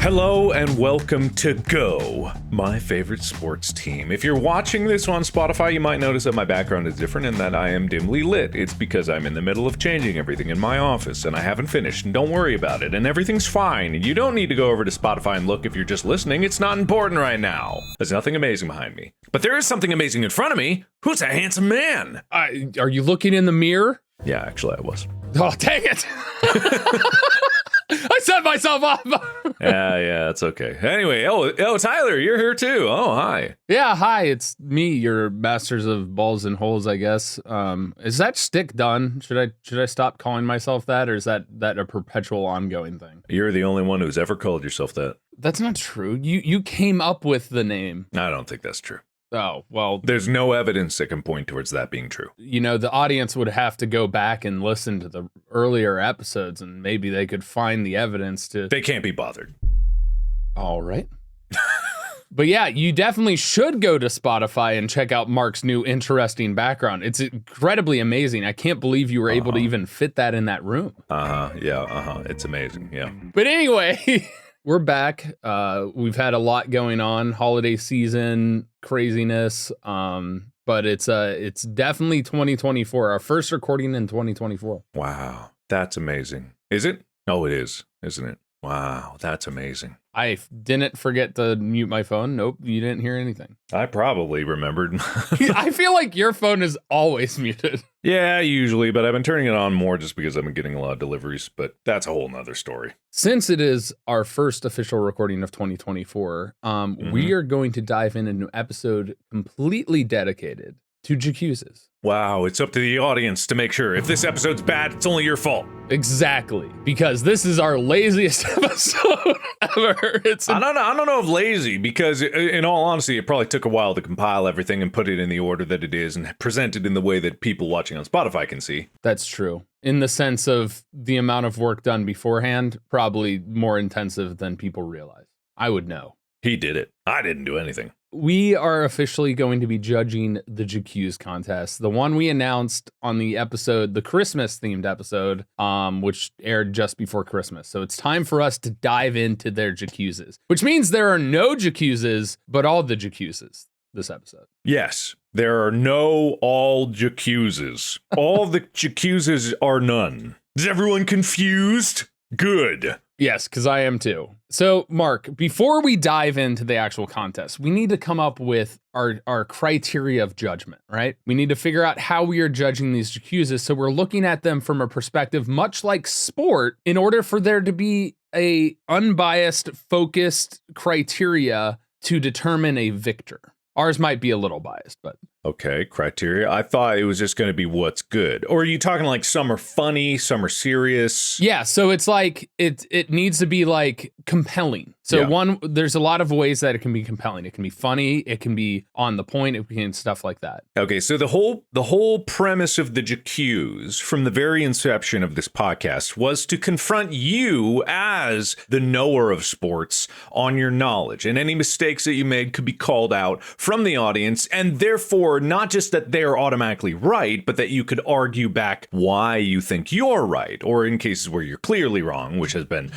Hello and welcome to Go, my favorite sports team. If you're watching this on Spotify, you might notice that my background is different and that I am dimly lit. It's because I'm in the middle of changing everything in my office and I haven't finished, and don't worry about it, and everything's fine. You don't need to go over to Spotify and look if you're just listening. It's not important right now. There's nothing amazing behind me. But there is something amazing in front of me. Who's a handsome man? Are you looking in the mirror? Yeah, actually I was. Oh, dang it. I set myself up. Yeah, it's okay. Anyway, oh, Tyler, you're here too. Oh, hi. Yeah, hi, it's me, your masters of balls and holes, I guess. Is that stick done? Should I stop calling myself that, or is that a perpetual ongoing thing? You're the only one who's ever called yourself that. That's not true. You came up with the name. I don't think that's true. Oh, well. There's no evidence that can point towards that being true. You know, the audience would have to go back and listen to the earlier episodes, and maybe they could find the evidence to... They can't be bothered. All right. But yeah, you definitely should go to Spotify and check out Mark's new interesting background. It's incredibly amazing. I can't believe you were able to even fit that in that room. It's amazing, yeah. But anyway... We're back. We've had a lot going on, holiday season craziness. But it's definitely 2024. Our first recording in 2024. Wow, that's amazing. Is it? Oh, it is, isn't it? Wow, that's amazing. I didn't forget to mute my phone. Nope, you didn't hear anything. I probably remembered. I feel like your phone is always muted. Yeah, usually, but I've been turning it on more just because I've been getting a lot of deliveries, but that's a whole nother story. Since it is our first official recording of 2024, we are going to dive in a new episode completely dedicated to J'Accuses. Wow, it's up to the audience to make sure. If this episode's bad, it's only your fault. Exactly, because this is our laziest episode ever. I don't know if lazy, because in all honesty, it probably took a while to compile everything and put it in the order that it is and present it in the way that people watching on Spotify can see. That's true. In the sense of the amount of work done beforehand, probably more intensive than people realize. I would know. He did it. I didn't do anything. We are officially going to be judging the J'Accuse contest, the one we announced on the episode, the Christmas-themed episode, which aired just before Christmas. So it's time for us to dive into their J'Accuses, which means there are no J'Accuses, but all the J'Accuses this episode. Yes, there are no all J'Accuses. All the J'Accuses are none. Is everyone confused? Good. Yes, because I am too. So, Mark, before we dive into the actual contest, we need to come up with our criteria of judgment, right? We need to figure out how we are judging these J'Accuses, so we're looking at them from a perspective much like sport in order for there to be a unbiased, focused criteria to determine a victor. Ours might be a little biased, but... Okay, criteria. I thought it was just going to be what's good. Or are you talking like some are funny, some are serious? Yeah, so it's like, it needs to be like compelling. So there's a lot of ways that it can be compelling. It can be funny, it can be on the point, it can be stuff like that. Okay, so the whole premise of the J'Accuse from the very inception of this podcast was to confront you as the knower of sports on your knowledge. And any mistakes that you made could be called out from the audience, and therefore not just that they're automatically right, but that you could argue back why you think you're right, or in cases where you're clearly wrong, which has been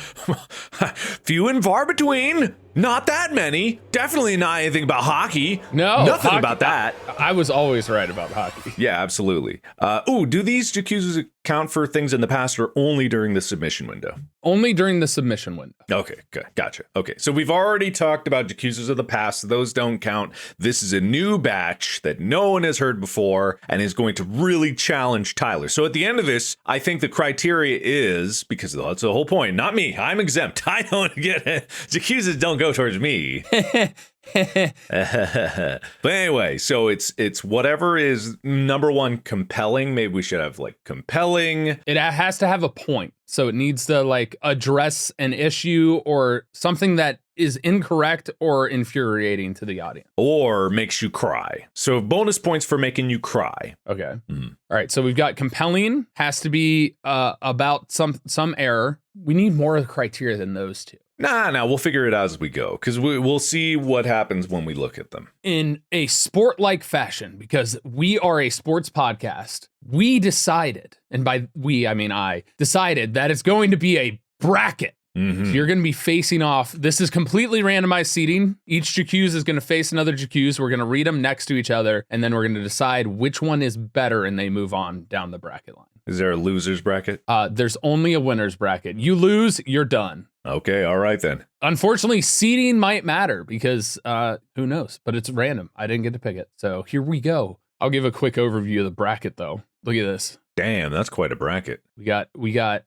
few and far between. Not that many. Definitely not anything about hockey. No. Nothing hockey, about that. I was always right about hockey. Yeah, absolutely. Do these J'Accuses account for things in the past or only during the submission window? Only during the submission window. Okay, good. Gotcha. Okay, so we've already talked about J'Accuses of the past. Those don't count. This is a new batch that no one has heard before and is going to really challenge Tyler. So at the end of this, I think the criteria is, because that's the whole point, not me. I'm exempt. I don't get it. J'Accuses don't go towards me. But anyway, so it's whatever is number one compelling. Maybe we should have like compelling. It has to have a point. So it needs to like address an issue or something that is incorrect or infuriating to the audience. Or makes you cry. So bonus points for making you cry. Okay. All right. So we've got compelling, has to be about some error. We need more criteria than those two. Nah, we'll figure it out as we go, because we'll see what happens when we look at them. In a sport-like fashion, because we are a sports podcast, we decided, and by we, I mean I, decided that it's going to be a bracket. Mm-hmm. So you're going to be facing off. This is completely randomized seating. Each J'Accuse is going to face another J'Accuse. We're going to read them next to each other, and then we're going to decide which one is better, and they move on down the bracket line. Is there a loser's bracket? There's only a winner's bracket. You lose, you're done. Okay, all right then. Unfortunately, seeding might matter because who knows? But it's random. I didn't get to pick it. So here we go. I'll give a quick overview of the bracket, though. Look at this. Damn, that's quite a bracket. We got,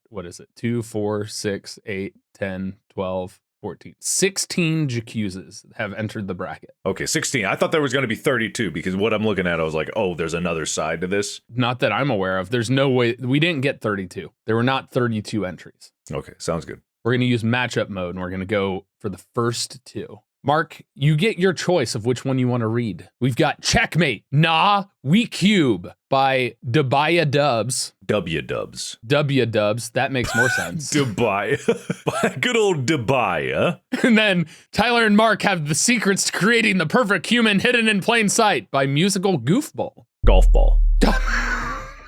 what is it? 2, 4, 6, 8, 10, 12, 14. 16 J'Accuses have entered the bracket. Okay, 16. I thought there was going to be 32 because what I'm looking at, I was like, oh, there's another side to this. Not that I'm aware of. There's no way. We didn't get 32. There were not 32 entries. Okay, sounds good. We're going to use matchup mode, and we're going to go for the first 2. Mark, you get your choice of which one you want to read. We've got Checkmate, Nah, We Cube by Debaya Dubs. W-dubs. W-dubs. That makes more sense. Debaya. Good old Debaya. And then Tyler and Mark have the secrets to creating the perfect human hidden in plain sight by Musical Goofball. Golf ball.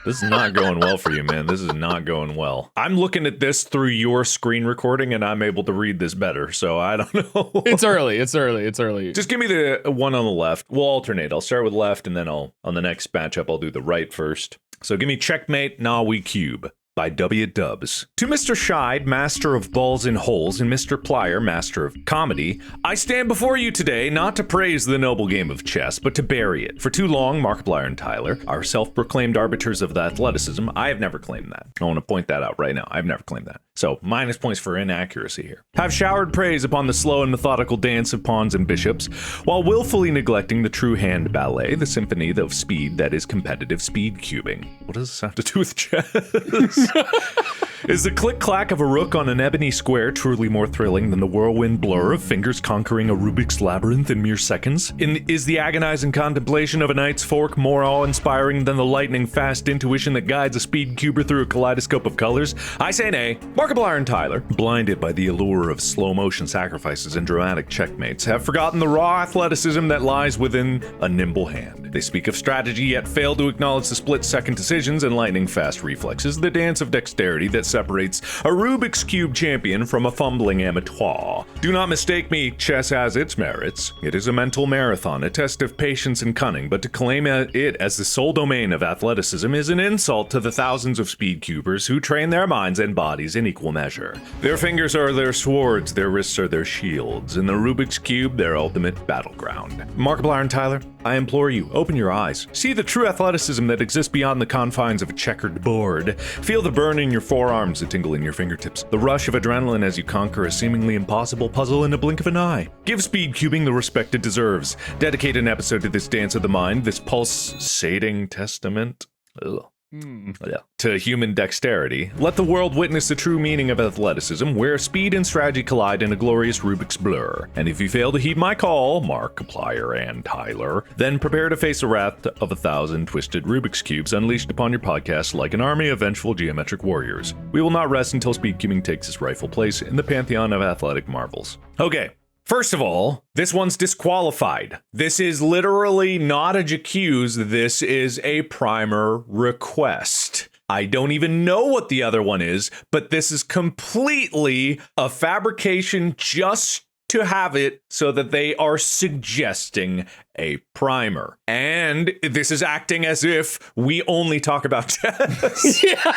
This is not going well for you, man. This is not going well. I'm looking at this through your screen recording, and I'm able to read this better, so I don't know. It's early. Just give me the one on the left. We'll alternate. I'll start with left, and then on the next matchup, I'll do the right first. So give me Checkmate, Nah, We Cube by W. Dubs. To Mr. Scheid, master of balls and holes, and Mr. Plier, master of comedy, I stand before you today not to praise the noble game of chess, but to bury it. For too long, Markiplier and Tyler, our self-proclaimed arbiters of the athleticism, I have never claimed that. I want to point that out right now. I've never claimed that. So, minus points for inaccuracy here. Have showered praise upon the slow and methodical dance of pawns and bishops, while willfully neglecting the true hand ballet, the symphony of speed that is competitive speed cubing. What does this have to do with chess? Is the click-clack of a rook on an ebony square truly more thrilling than the whirlwind blur of fingers conquering a Rubik's labyrinth in mere seconds? Is the agonizing contemplation of a knight's fork more awe-inspiring than the lightning-fast intuition that guides a speed cuber through a kaleidoscope of colors? I say nay. Markiplier and Tyler, blinded by the allure of slow-motion sacrifices and dramatic checkmates, have forgotten the raw athleticism that lies within a nimble hand. They speak of strategy, yet fail to acknowledge the split-second decisions and lightning-fast reflexes, the dance of dexterity that separates a Rubik's Cube champion from a fumbling amateur. Do not mistake me, chess has its merits. It is a mental marathon, a test of patience and cunning, but to claim it as the sole domain of athleticism is an insult to the thousands of speed cubers who train their minds and bodies in equal measure. Their fingers are their swords, their wrists are their shields, and the Rubik's Cube their ultimate battleground. Markiplier and Tyler, I implore you, open your eyes. See the true athleticism that exists beyond the confines of a checkered board. Feel the burn in your forearms, the tingle in your fingertips, the rush of adrenaline as you conquer a seemingly impossible puzzle in a blink of an eye. Give speed cubing the respect it deserves. Dedicate an episode to this dance of the mind, this pulsating testament. Ugh. To human dexterity. Let the world witness the true meaning of athleticism, where speed and strategy collide in a glorious Rubik's blur. And if you fail to heed my call, Markiplier and Tyler, then prepare to face the wrath of 1,000 twisted Rubik's Cubes unleashed upon your podcast like an army of vengeful geometric warriors. We will not rest until speed cubing takes its rightful place in the pantheon of athletic marvels. Okay. First of all, this one's disqualified. This is literally not a J'Accuse, this is a primer request. I don't even know what the other one is, but this is completely a fabrication just to have it so that they are suggesting a primer. And this is acting as if we only talk about chess. Yeah.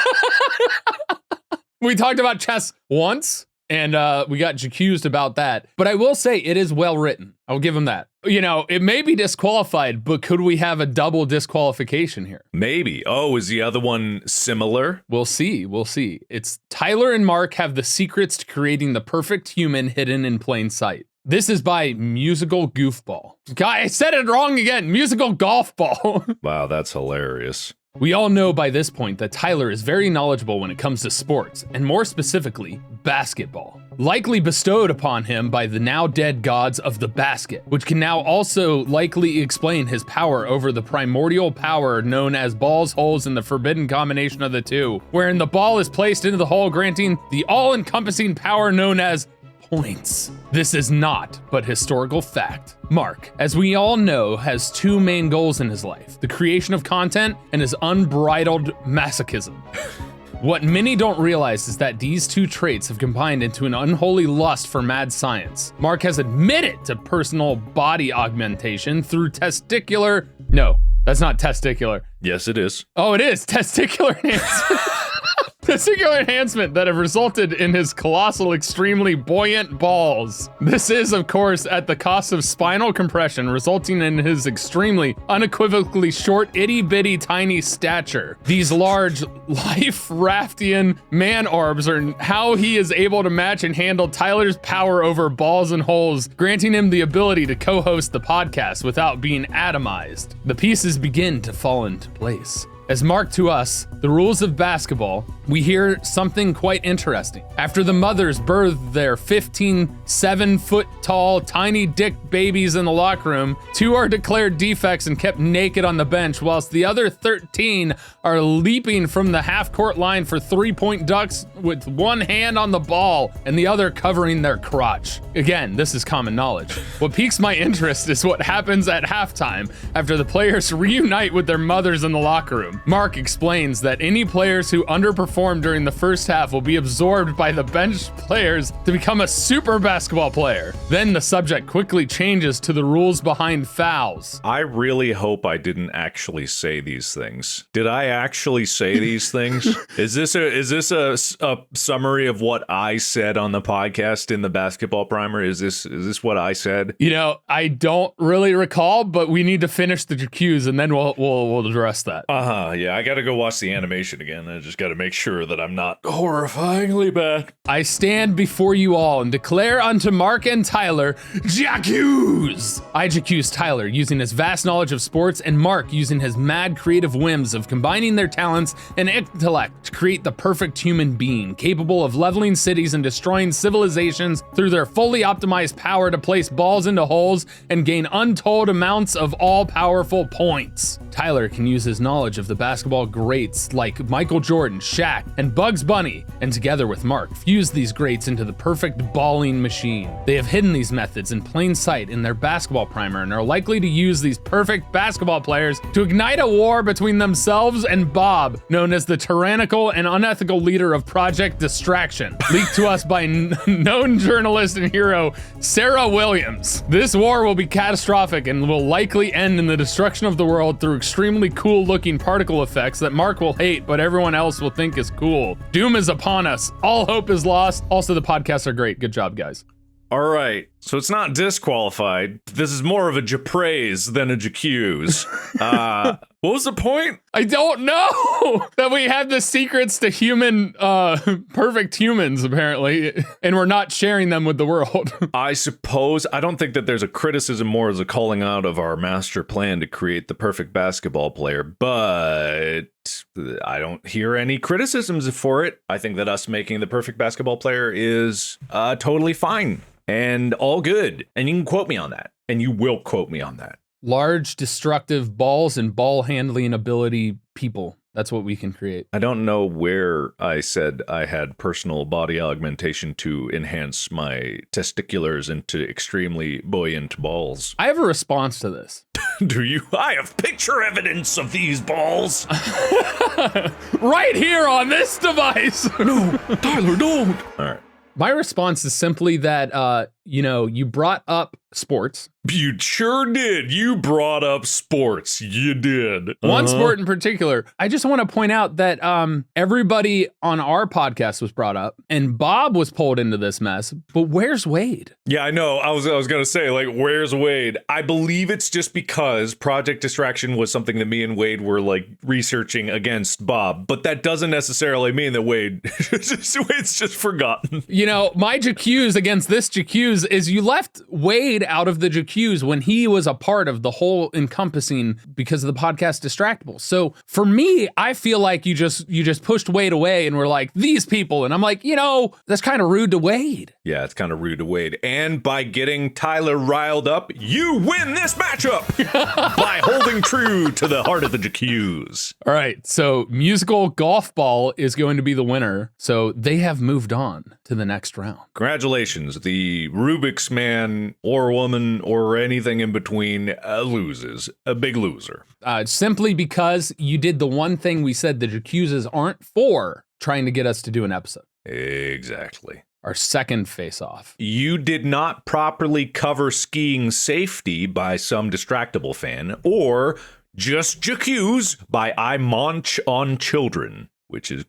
We talked about chess once. And we got J'Accused about that. But I will say it is well written. I'll give him that. You know, it may be disqualified, but could we have a double disqualification here? Maybe. Oh, is the other one similar? We'll see. We'll see. It's Tyler and Mark have the secrets to creating the perfect human hidden in plain sight. This is by Musical Goofball. God, I said it wrong again. Musical Golf Ball. Wow, that's hilarious. We all know by this point that Tyler is very knowledgeable when it comes to sports, and more specifically, basketball. Likely bestowed upon him by the now dead gods of the basket, which can now also likely explain his power over the primordial power known as balls, holes, and the forbidden combination of the two, wherein the ball is placed into the hole, granting the all-encompassing power known as points. This is not but historical fact. Mark, as we all know, has two main goals in his life: the creation of content and his unbridled masochism. What many don't realize is that these two traits have combined into an unholy lust for mad science. Mark has admitted to personal body augmentation through testicular... No, that's not testicular. Yes, it is. Oh, it is testicular enhancement. Testicular enhancement that have resulted in his colossal, extremely buoyant balls. This is, of course, at the cost of spinal compression, resulting in his extremely, unequivocally short, itty-bitty, tiny stature. These large, life-raftian man-orbs are how he is able to match and handle Tyler's power over balls and holes, granting him the ability to co-host the podcast without being atomized. The pieces begin to fall into place. As Mark to us, the rules of basketball, we hear something quite interesting. After the mothers birthed their 15, 7-foot-tall, tiny dick babies in the locker room, 2 are declared defects and kept naked on the bench, whilst the other 13 are leaping from the half-court line for 3-point ducks with one hand on the ball and the other covering their crotch. Again, this is common knowledge. What piques my interest is what happens at halftime after the players reunite with their mothers in the locker room. Mark explains that any players who underperform during the first half will be absorbed by the bench players to become a super basketball player. Then the subject quickly changes to the rules behind fouls. I really hope I didn't actually say these things. Did I actually say these things? Is this a summary of what I said on the podcast in the basketball primer? Is this what I said? You know, I don't really recall, but we need to finish the J'Accuses and then we'll address that. Yeah, I gotta go watch the animation again. I just gotta make sure that I'm not horrifyingly bad. I stand before you all and declare unto Mark and Tyler, J'Accuse! I J'Accuse Tyler using his vast knowledge of sports and Mark using his mad creative whims of combining their talents and intellect to create the perfect human being, capable of leveling cities and destroying civilizations through their fully optimized power to place balls into holes and gain untold amounts of all-powerful points. Tyler can use his knowledge of the basketball greats like Michael Jordan, Shaq, and Bugs Bunny, and together with Mark, fuse these greats into the perfect balling machine. They have hidden these methods in plain sight in their basketball primer and are likely to use these perfect basketball players to ignite a war between themselves and Bob, known as the tyrannical and unethical leader of Project Distraction, leaked to us by known journalist and hero Sarah Williams. This war will be catastrophic and will likely end in the destruction of the world through extremely cool-looking particle effects that Mark will hate, but everyone else will think is cool. Doom is upon us. All hope is lost. Also, the podcasts are great. Good job, guys. All right, so it's not disqualified. This is more of a J'Praise than a J'Accuse. What was the point? I don't know. That we have the secrets to human, perfect humans, apparently, and we're not sharing them with the world. I suppose, I don't think that there's a criticism more as a calling out of our master plan to create the perfect basketball player, but I don't hear any criticisms for it. I think that us making the perfect basketball player is totally fine and all good. And you can quote me on that, and you will quote me on that. Large, destructive balls and ball handling ability people. That's what we can create. I don't know where I said I had personal body augmentation to enhance my testiculars into extremely buoyant balls. I have a response to this. Do you? I have picture evidence of these balls. Right here on this device. No, Tyler, don't. All right. My response is simply that, you brought up sports. You sure did. You brought up sports. You did. One sport in particular. I just want to point out that everybody on our podcast was brought up and Bob was pulled into this mess. But where's Wade? Yeah, I know. I was going to say, like, where's Wade? I believe it's just because Project Distraction was something that me and Wade were, like, researching against Bob. But that doesn't necessarily mean that Wade's just forgotten. You know, my J'Accuse against this J'Accuse is you left Wade out of the J'Accuse when he was a part of the whole encompassing because of the podcast Distractable. So for me, I feel like you just pushed Wade away and were like, these people. And I'm like, that's kind of rude to Wade. Yeah, it's kind of rude to Wade. And by getting Tyler riled up, you win this matchup by holding true to the heart of the J'Accuse. All right. So musical golf ball is going to be the winner. So they have moved on to the next round. Congratulations. The Rubik's man or woman or anything in between loses. A big loser. Simply because you did the one thing we said the J'Accuses aren't for. trying to get us to do an episode. Exactly. Our second face-off. You did not properly cover skiing safety by some distractible fan, or just J'Accuse by I Munch on Children, which is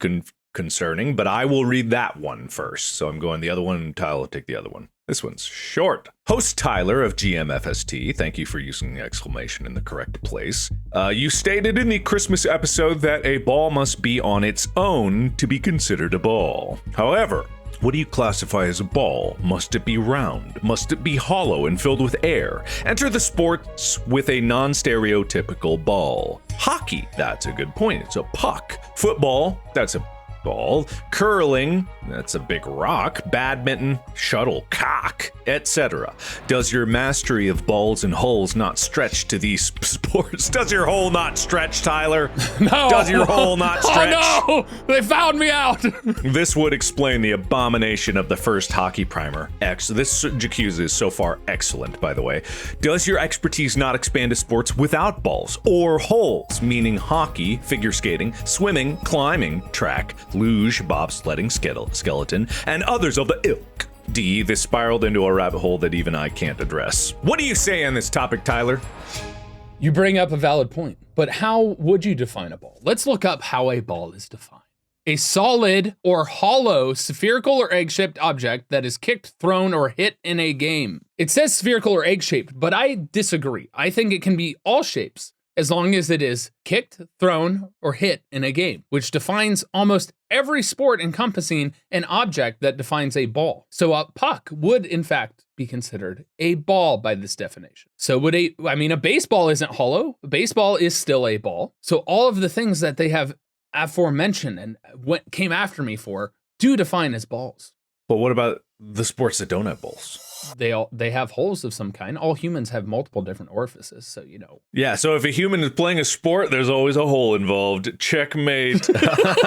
concerning, but I will read that one first. So I'm going the other one, and Tyler will take the other one. This one's short. Host Tyler of GMFST, thank you for using the exclamation in the correct place. You stated in the Christmas episode that a ball must be on its own to be considered a ball. However, what do you classify as a ball? Must it be round? Must it be hollow and filled with air? Enter the sports with a non-stereotypical ball. Hockey, that's a good point. It's a puck. Football, that's a ball. Curling, that's a big rock. Badminton, shuttlecock, etc. Does your mastery of balls and holes not stretch to these sports? Does your hole not stretch, Tyler? No. Does your hole not stretch? Oh no! They found me out! This would explain the abomination of the first hockey primer. This J'Accuse is so far excellent, by the way. Does your expertise not expand to sports without balls or holes, meaning hockey, figure skating, swimming, climbing, track, luge, bobsledding, skeleton, and others of the ilk? D, this spiraled into a rabbit hole that even I can't address. What do you say on this topic, Tyler? You bring up a valid point, but how would you define a ball? Let's look up how a ball is defined. A solid or hollow spherical or egg-shaped object that is kicked, thrown, or hit in a game. It says spherical or egg-shaped, but I disagree. I think it can be all shapes, as long as it is kicked, thrown, or hit in a game, which defines almost every sport encompassing an object that defines a ball. So a puck would, in fact, be considered a ball by this definition. So would a baseball isn't hollow. A baseball is still a ball. So all of the things that they have aforementioned and what came after me for do define as balls. But what about the sports that don't have balls? They have holes of some kind. All humans have multiple different orifices, so you know. Yeah, so if a human is playing a sport, there's always a hole involved. Checkmate.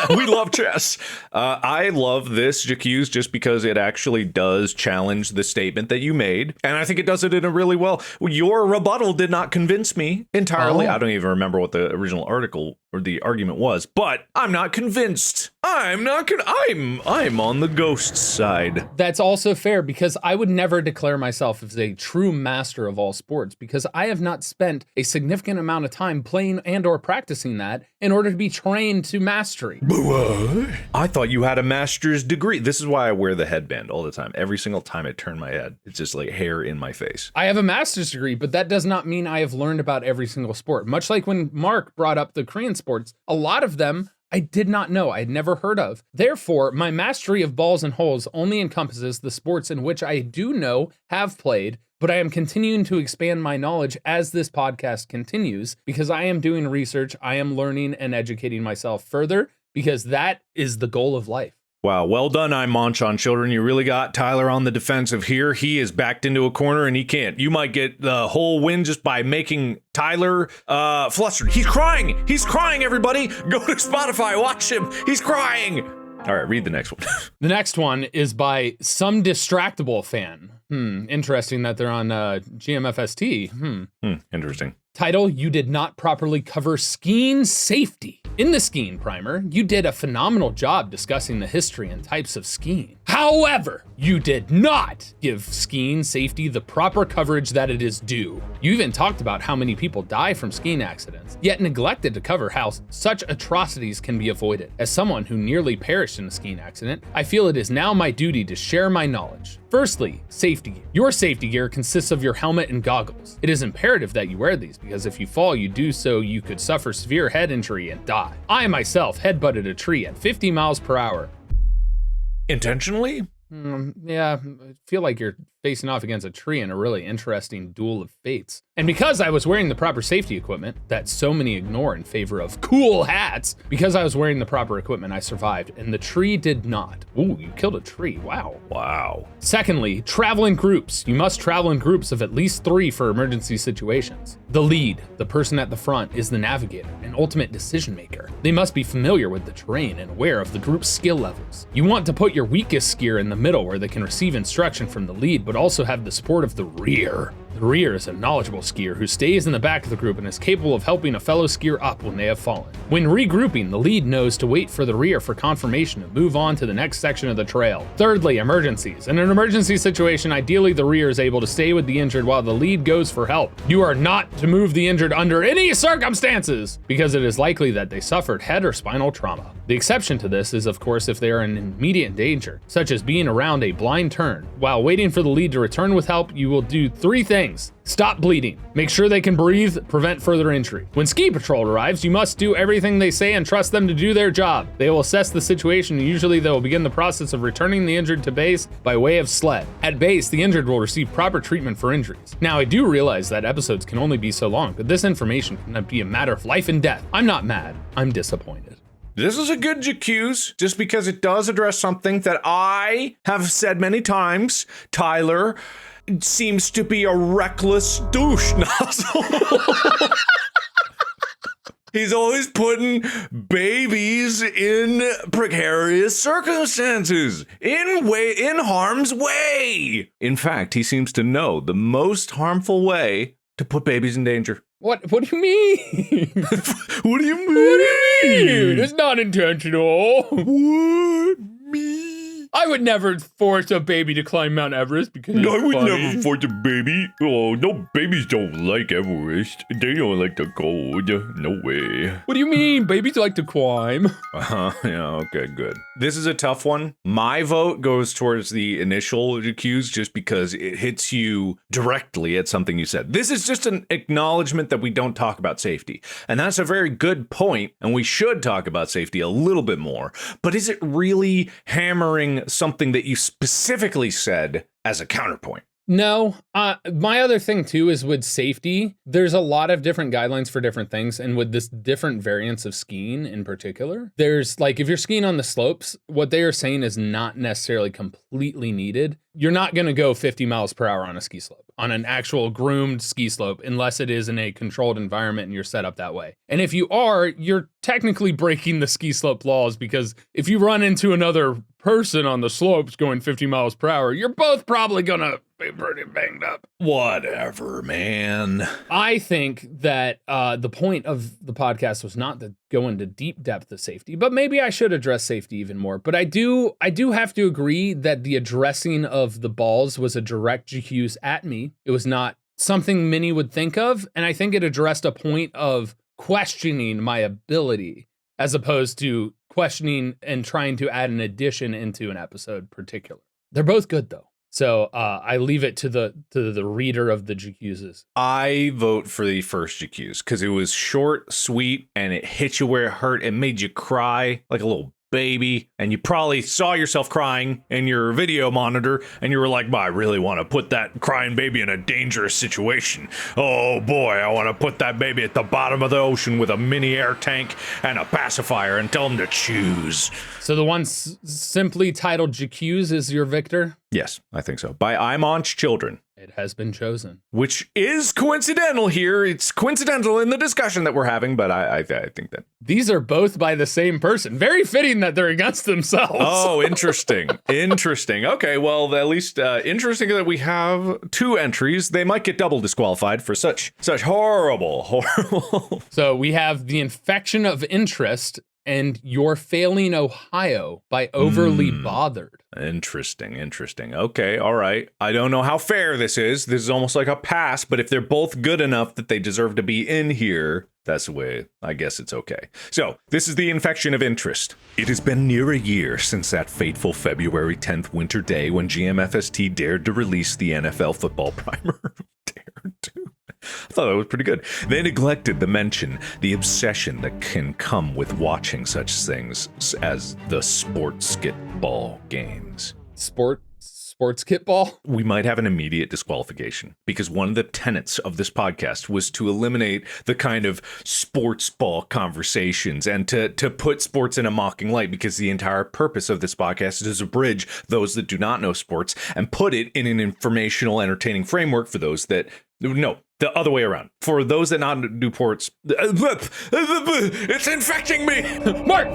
We love chess. I love this J'Accuse just because it actually does challenge the statement that you made, and I think it does it in a really well. Your rebuttal did not convince me entirely. I don't even remember what the original article or the argument was, but I'm not convinced. I'm on the ghost side. That's also fair, because I would never declare myself as a true master of all sports, because I have not spent a significant amount of time playing and or practicing that in order to be trained to mastery. What? I thought you had a master's degree. This is why I wear the headband all the time. Every single time I turn my head, it's just like hair in my face. I have a master's degree, but that does not mean I have learned about every single sport. Much like when Mark brought up the Korean sports, a lot of them I did not know, I had never heard of. Therefore, my mastery of balls and holes only encompasses the sports in which I do know, have played, but I am continuing to expand my knowledge as this podcast continues, because I am doing research, I am learning and educating myself further, because that is the goal of life. Wow, well done, I Munch on Children. You really got Tyler on the defensive here. He is backed into a corner and he can't. You might get the whole win just by making Tyler flustered. He's crying. He's crying, everybody. Go to Spotify, watch him. He's crying. All right, read the next one. The next one is by some distractible fan. Interesting that they're on GMFST. Interesting. Title, you did not properly cover skiing safety. In the skiing primer, you did a phenomenal job discussing the history and types of skiing. However, you did not give skiing safety the proper coverage that it is due. You even talked about how many people die from skiing accidents, yet neglected to cover how such atrocities can be avoided. As someone who nearly perished in a skiing accident, I feel it is now my duty to share my knowledge. Firstly, safety gear. Your safety gear consists of your helmet and goggles. It is imperative that you wear these because if you fall, you do so, you could suffer severe head injury and die. I myself headbutted a tree at 50 miles per hour. Intentionally? Yeah, I feel like you're facing off against a tree in a really interesting duel of fates. And because I was wearing the proper safety equipment that so many ignore in favor of cool hats, because I was wearing the proper equipment, I survived, and the tree did not. Ooh, you killed a tree, wow. Wow. Secondly, travel in groups. You must travel in groups of at least 3 for emergency situations. The lead, the person at the front, is the navigator and ultimate decision maker. They must be familiar with the terrain and aware of the group's skill levels. You want to put your weakest skier in the middle where they can receive instruction from the lead, but also have the support of the rear. The rear is a knowledgeable skier who stays in the back of the group and is capable of helping a fellow skier up when they have fallen. When regrouping, the lead knows to wait for the rear for confirmation and move on to the next section of the trail. Thirdly, emergencies. In an emergency situation, ideally the rear is able to stay with the injured while the lead goes for help. You are not to move the injured under any circumstances because it is likely that they suffered head or spinal trauma. The exception to this is, of course, if they are in immediate danger, such as being around a blind turn. While waiting for the lead to return with help, you will do 3 things. Stop bleeding. Make sure they can breathe, prevent further injury. When ski patrol arrives, you must do everything they say and trust them to do their job. They will assess the situation and usually they will begin the process of returning the injured to base by way of sled. At base, the injured will receive proper treatment for injuries. Now, I do realize that episodes can only be so long, but this information can be a matter of life and death. I'm not mad, I'm disappointed. This is a good J'Accuse, just because it does address something that I have said many times. Tyler seems to be a reckless douche nozzle. He's always putting babies in precarious circumstances, in harm's way. In fact, he seems to know the most harmful way to put babies in danger. What do you mean? What do you mean? It's not intentional. What? Me? I would never force a baby to climb Mount Everest because it's I would funny. never force a baby. Oh, no, babies don't like Everest. They don't like the cold. No way. What do you mean? Babies like to climb. Yeah, okay, good. This is a tough one. My vote goes towards the initial J'Accuse just because it hits you directly at something you said. This is just an acknowledgement that we don't talk about safety. And that's a very good point, and we should talk about safety a little bit more. But is it really hammering something that you specifically said as a counterpoint? No. My other thing too is with safety, there's a lot of different guidelines for different things. And with this different variants of skiing in particular, there's like, if you're skiing on the slopes, what they are saying is not necessarily completely needed. You're not going to go 50 miles per hour on a ski slope, on an actual groomed ski slope, unless it is in a controlled environment and you're set up that way. And if you are, you're technically breaking the ski slope laws, because if you run into another person on the slopes going 50 miles per hour, you're both probably going to be pretty banged up. Whatever, man. I think that the point of the podcast was not to go into deep depth of safety, but maybe I should address safety even more. But I do have to agree that the addressing of the balls was a direct J'Accuse at me. It was not something many would think of, and I think it addressed a point of questioning my ability as opposed to questioning and trying to add an addition into an episode particular. They're both good though. So I leave it to the reader of the J'Accuses. I vote for the first J'Accuse because it was short, sweet, and it hit you where it hurt. It made you cry like a little baby, and you probably saw yourself crying in your video monitor, and you were like, I really want to put that crying baby in a dangerous situation. Oh boy, I want to put that baby at the bottom of the ocean with a mini air tank and a pacifier and tell him to choose. So the one simply titled J'Accuse is your victor? Yes, I think so. By I'm On's Children. It has been chosen. Which is coincidental here. It's coincidental in the discussion that we're having, but I think that. These are both by the same person. Very fitting that they're against themselves. Oh, interesting. Interesting. Okay, well, at least interesting that we have 2 entries. They might get double disqualified for such horrible. So we have the infection of interest and You're Failing Ohio by Overly Bothered. Interesting. Okay, all right. I don't know how fair this is. This is almost like a pass, but if they're both good enough that they deserve to be in here, that's the way, I guess it's okay. So, this is the infection of interest. It has been near a year since that fateful February 10th winter day when GMFST dared to release the NFL football primer. Dared to. I thought that was pretty good. They neglected to mention the obsession that can come with watching such things as the sports skitball games. Sports kitball? We might have an immediate disqualification because one of the tenets of this podcast was to eliminate the kind of sports ball conversations and to put sports in a mocking light, because the entire purpose of this podcast is to bridge those that do not know sports and put it in an informational, entertaining framework for those that no. The other way around. For those that not do ports, it's infecting me. Mark!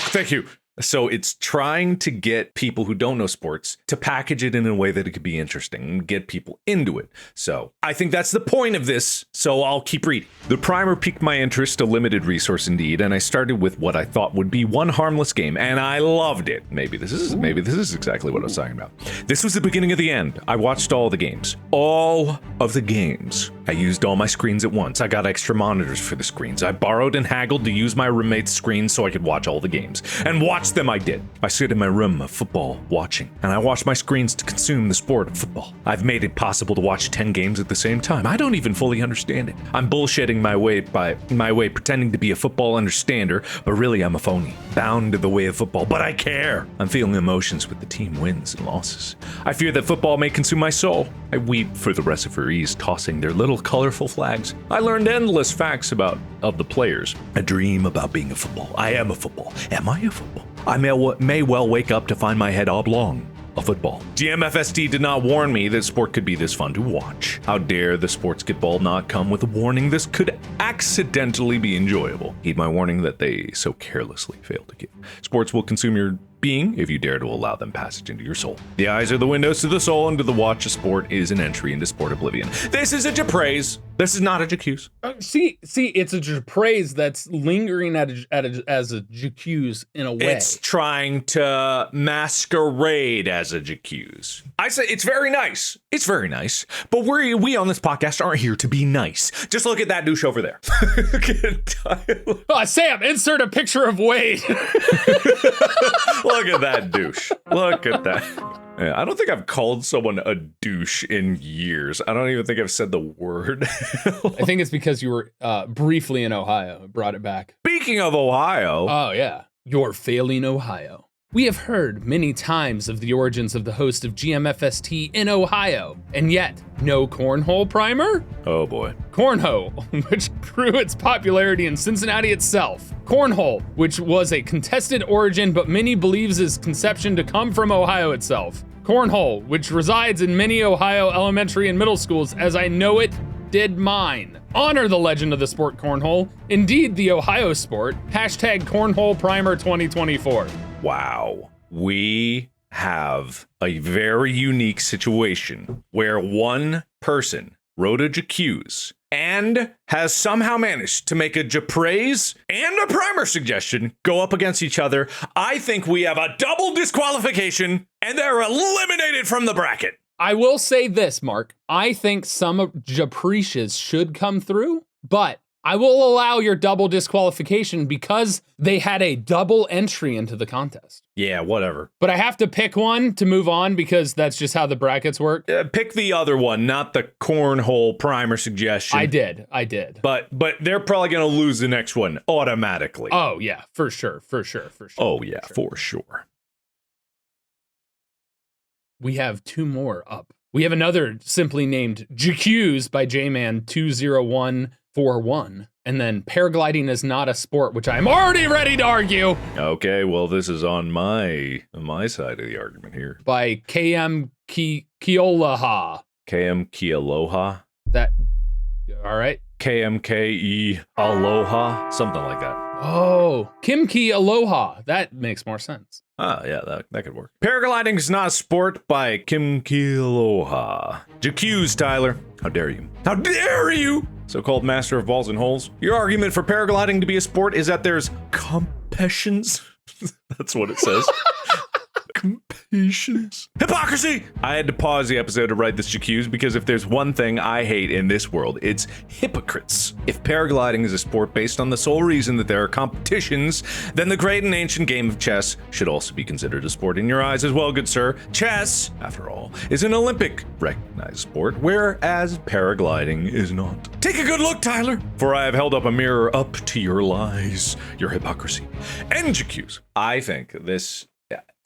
Thank you. So it's trying to get people who don't know sports to package it in a way that it could be interesting and get people into it. So I think that's the point of this. So I'll keep reading. The primer piqued my interest, a limited resource indeed, and I started with what I thought would be one harmless game, and I loved it. Maybe this is exactly what I was talking about. This was the beginning of the end. I watched all the games. All of the games. I used all my screens at once. I got extra monitors for the screens. I borrowed and haggled to use my roommate's screen so I could watch all the games. And watch them I did. I sit in my room of football watching, and I watch my screens to consume the sport of football. I've made it possible to watch 10 games at the same time. I don't even fully understand it. I'm bullshitting my way pretending to be a football understander, but really I'm a phony, bound to the way of football, but I care. I'm feeling emotions with the team wins and losses. I fear that football may consume my soul. I weep for the referees tossing their little colorful flags. I learned endless facts of the players. I dream about being a football. I am a football. Am I a football? I may well wake up to find my head oblong. A football. GMFST did not warn me that sport could be this fun to watch. How dare the sportsgetball not come with a warning this could accidentally be enjoyable. Heed my warning that they so carelessly fail to give. Sports will consume your being if you dare to allow them passage into your soul. The eyes are the windows to the soul, and to the watch a sport is an entry into sport oblivion. This is a J'Praise. This is not a J'Accuse. See, it's a J'Praise that's lingering as a J'Accuse in a way. It's trying to masquerade as a J'Accuse. I say it's very nice. It's very nice. But we on this podcast aren't here to be nice. Just look at that douche over there. Look at Tyler. Oh, Sam, insert a picture of Wade. Look at that douche. Look at that. Yeah, I don't think I've called someone a douche in years. I don't even think I've said the word. I think it's because you were briefly in Ohio. Brought it back. Speaking of Ohio. Oh, yeah. You're failing Ohio. We have heard many times of the origins of the host of GMFST in Ohio, and yet no cornhole primer? Oh boy. Cornhole, which grew its popularity in Cincinnati itself. Cornhole, which was a contested origin, but many believes its conception to come from Ohio itself. Cornhole, which resides in many Ohio elementary and middle schools, as I know it did mine. Honor the legend of the sport cornhole. Indeed, the Ohio sport. Hashtag Cornhole Primer 2024. Wow. We have a very unique situation where one person wrote a J'Accuse and has somehow managed to make a J'Praise and a primer suggestion go up against each other. I think we have a double disqualification and they're eliminated from the bracket. I will say this, Mark. I think some of J'Aprecious should come through, but I will allow your double disqualification because they had a double entry into the contest. Yeah, whatever. But I have to pick one to move on because that's just how the brackets work. Pick the other one, not the cornhole primer suggestion. I did. But they're probably going to lose the next one automatically. Oh, yeah, for sure. Oh, yeah, for sure. We have two more up. We have another simply named J'Accuse by Jman20141. And then paragliding is not a sport, which I'm already ready to argue. Okay, well, this is on my side of the argument here. By KM Kealoha. KM Kealoha? That, all right. KMKE Aloha? Something like that. Oh, Kimki Aloha. That makes more sense. Ah, yeah, that could work. Paragliding is not a sport by Kimki Aloha. J'Accuse, Tyler. How dare you? How dare you? So-called master of balls and holes. Your argument for paragliding to be a sport is that there's competitions. That's what it says. Competitions. Hypocrisy! I had to pause the episode to write this J'Accuse because if there's one thing I hate in this world, it's hypocrites. If paragliding is a sport based on the sole reason that there are competitions, then the great and ancient game of chess should also be considered a sport in your eyes as well, good sir. Chess, after all, is an Olympic recognized sport, whereas paragliding is not. Take a good look, Tyler, for I have held up a mirror up to your lies, your hypocrisy. And J'Accuse, I think this...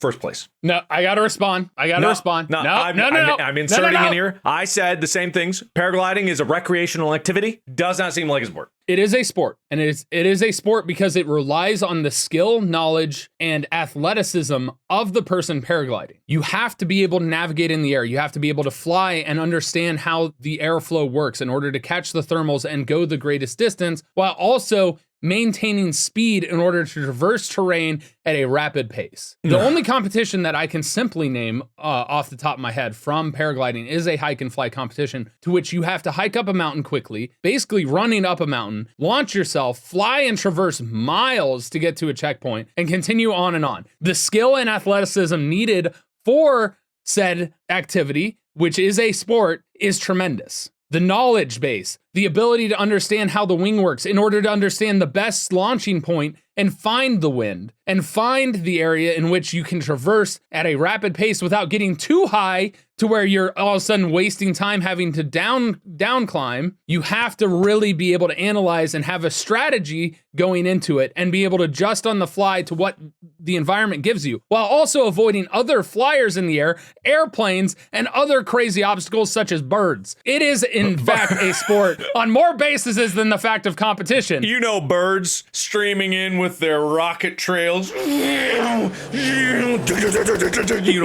First place. No, I gotta respond. No. I'm inserting in here. I said the same things. Paragliding is a recreational activity. Does not seem like a sport. It is a sport, and it is a sport because it relies on the skill, knowledge, and athleticism of the person paragliding. You have to be able to navigate in the air. You have to be able to fly and understand how the airflow works in order to catch the thermals and go the greatest distance, while also maintaining speed in order to traverse terrain at a rapid pace. The only competition that I can simply name off the top of my head from paragliding is a hike and fly competition, to which you have to hike up a mountain quickly, basically running up a mountain, launch yourself, fly and traverse miles to get to a checkpoint, and continue on and on. The skill and athleticism needed for said activity, which is a sport, is tremendous. The knowledge base, the ability to understand how the wing works in order to understand the best launching point and find the wind and find the area in which you can traverse at a rapid pace without getting too high to where you're all of a sudden wasting time having to down climb. You have to really be able to analyze and have a strategy going into it and be able to adjust on the fly to what the environment gives you, while also avoiding other flyers in the air, airplanes, and other crazy obstacles such as birds. It is, in fact, a sport on more bases than the fact of competition. You know, birds streaming in with their rocket trails. You know,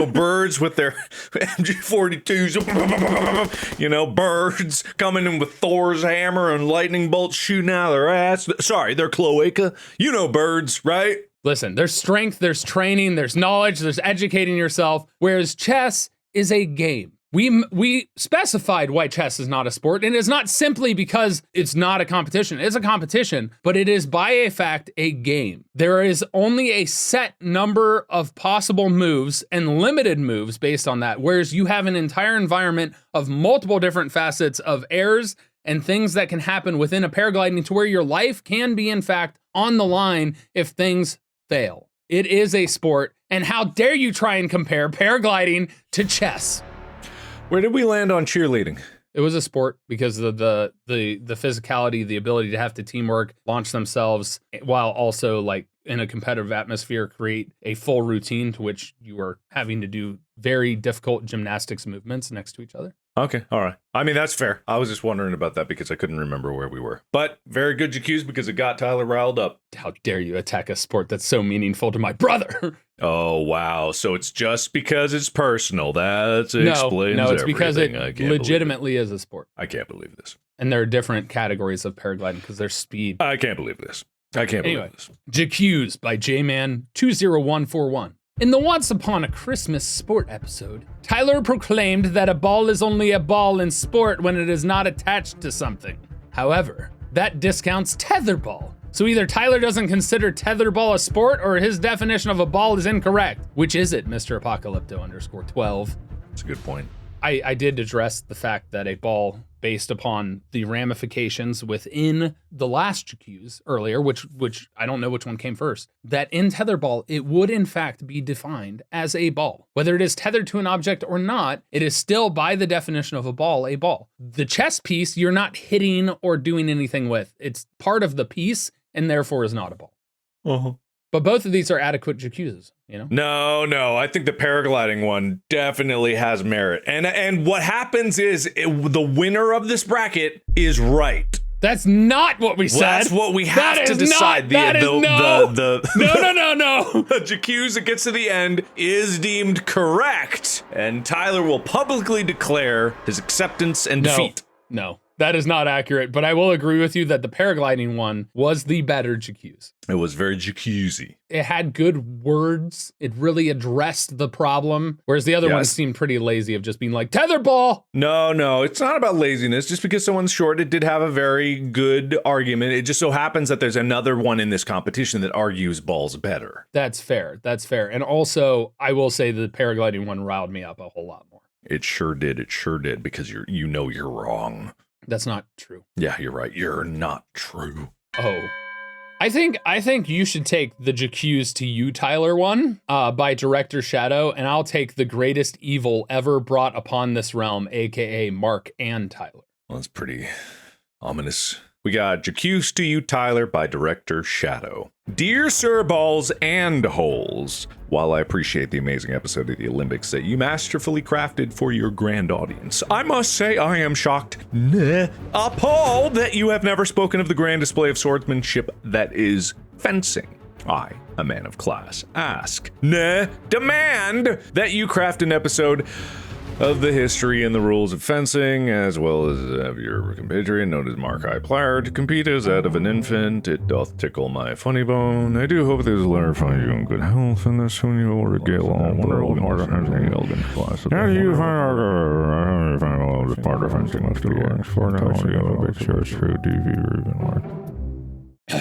birds with their MG42s. You know, birds coming in with Thor's hammer and lightning bolts shooting out of their ass. Sorry, their cloaca. You know birds, right? Listen, there's strength, there's training, there's knowledge, there's educating yourself, whereas chess is a game. We specified why chess is not a sport, and it's not simply because it's not a competition. It's a competition, but it is by a fact a game. There is only a set number of possible moves and limited moves based on that, whereas you have an entire environment of multiple different facets of errors and things that can happen within a paragliding to where your life can be, in fact, on the line if things fail. It is a sport, and how dare you try and compare paragliding to chess? Where did we land on cheerleading? It was a sport because of the physicality, the ability to have to teamwork, launch themselves, while also, like, in a competitive atmosphere, create a full routine to which you are having to do very difficult gymnastics movements next to each other. Okay, all right. I mean, that's fair. I was just wondering about that because I couldn't remember where we were. But very good J'Accuse because it got Tyler riled up. How dare you attack a sport that's so meaningful to my brother? Oh, wow. So it's just because it's personal. That explains No, it's because it everything. legitimately is a sport. I can't believe this. And there are different categories of paragliding because there's speed. I can't believe this. I can't believe this. J'Accuse by JMan20141. In the Once Upon a Christmas Sport episode, Tyler proclaimed that a ball is only a ball in sport when it is not attached to something. However, that discounts tetherball. So either Tyler doesn't consider tetherball a sport or his definition of a ball is incorrect. Which is it, Mr. Apocalypto_12? That's a good point. I did address the fact that a ball, based upon the ramifications within the last J'Accuse earlier, which I don't know which one came first, that in tetherball, it would in fact be defined as a ball. Whether it is tethered to an object or not, it is still, by the definition of a ball. The chess piece, you're not hitting or doing anything with. It's part of the piece and therefore is not a ball. Uh-huh. But both of these are adequate J'Accuses, you know? No. I think the paragliding one definitely has merit. And what happens is the winner of this bracket is right. That's not what we said. That's what we have to decide. No. The J'Accuse that gets to the end is deemed correct, and Tyler will publicly declare his acceptance and defeat. No, that is not accurate, but I will agree with you that the paragliding one was the better J'Accuse. It was very J'Accuse-y. It had good words. It really addressed the problem, whereas the other one seemed pretty lazy of just being like, tetherball! No, it's not about laziness. Just because someone's short, it did have a very good argument. It just so happens that there's another one in this competition that argues balls better. That's fair. And also, I will say the paragliding one riled me up a whole lot more. It sure did, because you're wrong. That's not true. Yeah, you're right. You're not true. Oh. I think you should take the J'Accuse to you, Tyler one by Director Shadow, and I'll take the greatest evil ever brought upon this realm, aka Mark and Tyler. Well, that's pretty ominous. We got J'Accuse to you, Tyler, by Director Shadow. Dear Sir Balls and Holes, while I appreciate the amazing episode of the Olympics that you masterfully crafted for your grand audience, I must say I am shocked, appalled that you have never spoken of the grand display of swordsmanship that is fencing. I, a man of class, ask, demand that you craft an episode of the history and the rules of fencing, as well as have your compatriot known as Markiplier to compete as that of an infant. It doth tickle my funny bone. I do hope this letter finds you in good health, and that soon you will regale all world and elegant class. How do you find all this part of fencing must be for now you have a big church through DV or even more.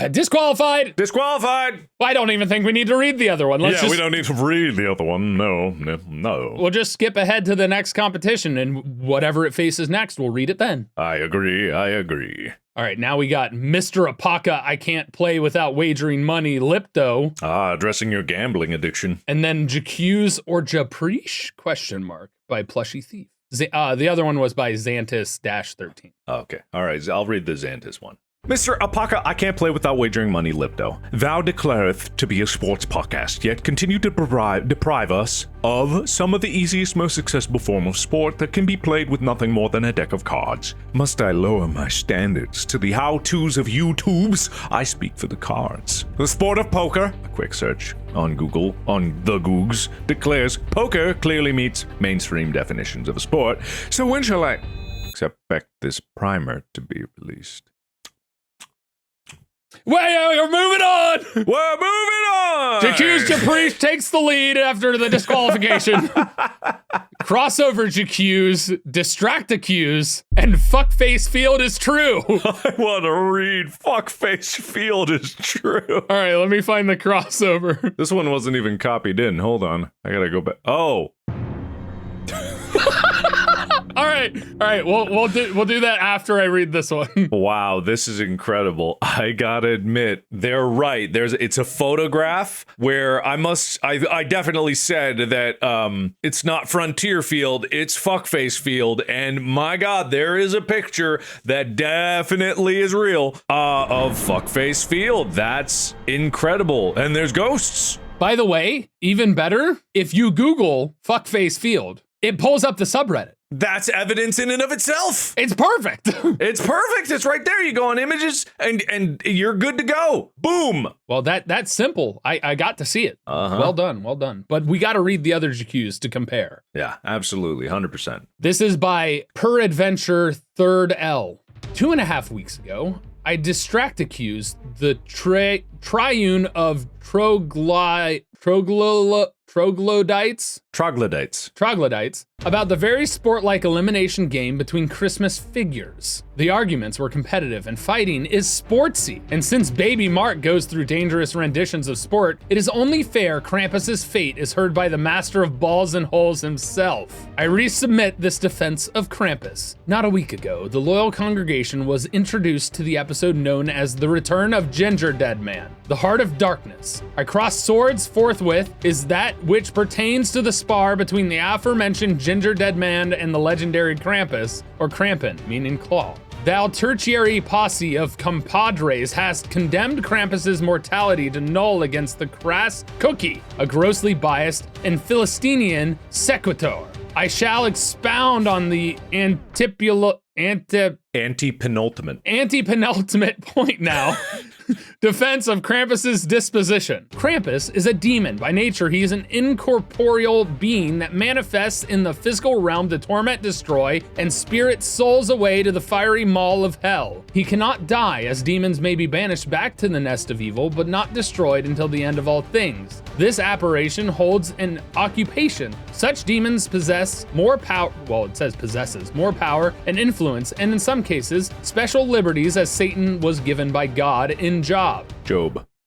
Disqualified. Disqualified. I don't even think we need to read the other one. We don't need to read the other one. No. We'll just skip ahead to the next competition, and whatever it faces next, we'll read it then. I agree. All right, now we got Mr. Apaka, I can't play without wagering money, Lipto. Addressing your gambling addiction. And then J'Accuse or J'Apreesh, ? By Plushy Thief. The other one was by Xantis-13. Okay, all right, I'll read the Xantis one. Mr. Apaka, I can't play without wagering money, Lipto. Thou declareth to be a sports podcast, yet continue to deprive us of some of the easiest, most accessible form of sport that can be played with nothing more than a deck of cards. Must I lower my standards to the how-tos of YouTubes? I speak for the cards. The sport of poker, a quick search on Google, on the Googs, declares poker clearly meets mainstream definitions of a sport, so when shall I expect this primer to be released? We're moving on! We're moving on! J'Accuse J'Apreesh takes the lead after the disqualification. Crossover J'Accuse, Distract Accuse, and Fuckface Field is true. I want to read Fuckface Field is true. All right, let me find the crossover. This one wasn't even copied in. Hold on. I gotta go back. Oh. All right. We'll do that after I read this one. Wow, this is incredible. I gotta admit, they're right. It's a photograph where I definitely said that it's not Frontier Field, it's Fuckface Field, and my God, there is a picture that definitely is real of Fuckface Field. That's incredible, and there's ghosts. By the way, even better, if you Google Fuckface Field, it pulls up the subreddit. That's evidence in and of itself. It's perfect. It's perfect. It's right there. You go on images and you're good to go. Boom. Well, that's simple. I got to see it. Uh-huh. Well done. But we got to read the other J'Accuse to compare. Yeah, absolutely. 100%. This is by Peradventure 3rd L. 2.5 weeks ago, I distract accused the triune of troglodytes about the very sport-like elimination game between Christmas figures. The arguments were competitive and fighting is sportsy, and since Baby Mark goes through dangerous renditions of sport, it is only fair Krampus's fate is heard by the master of balls and holes himself. I resubmit this defense of Krampus. Not a week ago, the loyal congregation was introduced to the episode known as The Return of Ginger Dead Man, the Heart of Darkness. I cross swords forthwith is that which pertains to the spar between the aforementioned Ginger Dead Man and the legendary Krampus, or Krampin, meaning claw. Thou tertiary posse of compadres hast condemned Krampus's mortality to null against the crass cookie, a grossly biased and Philistinian sequitur. I shall expound on the anti-penultimate point now. Defense of Krampus's disposition. Krampus is a demon. By nature, he is an incorporeal being that manifests in the physical realm to torment, destroy, and spirit souls away to the fiery maw of hell. He cannot die, as demons may be banished back to the nest of evil, but not destroyed until the end of all things. This apparition holds an occupation. Such demons possess more power, well, it says possesses, more power and influence, and in some cases, special liberties as Satan was given by God in Job.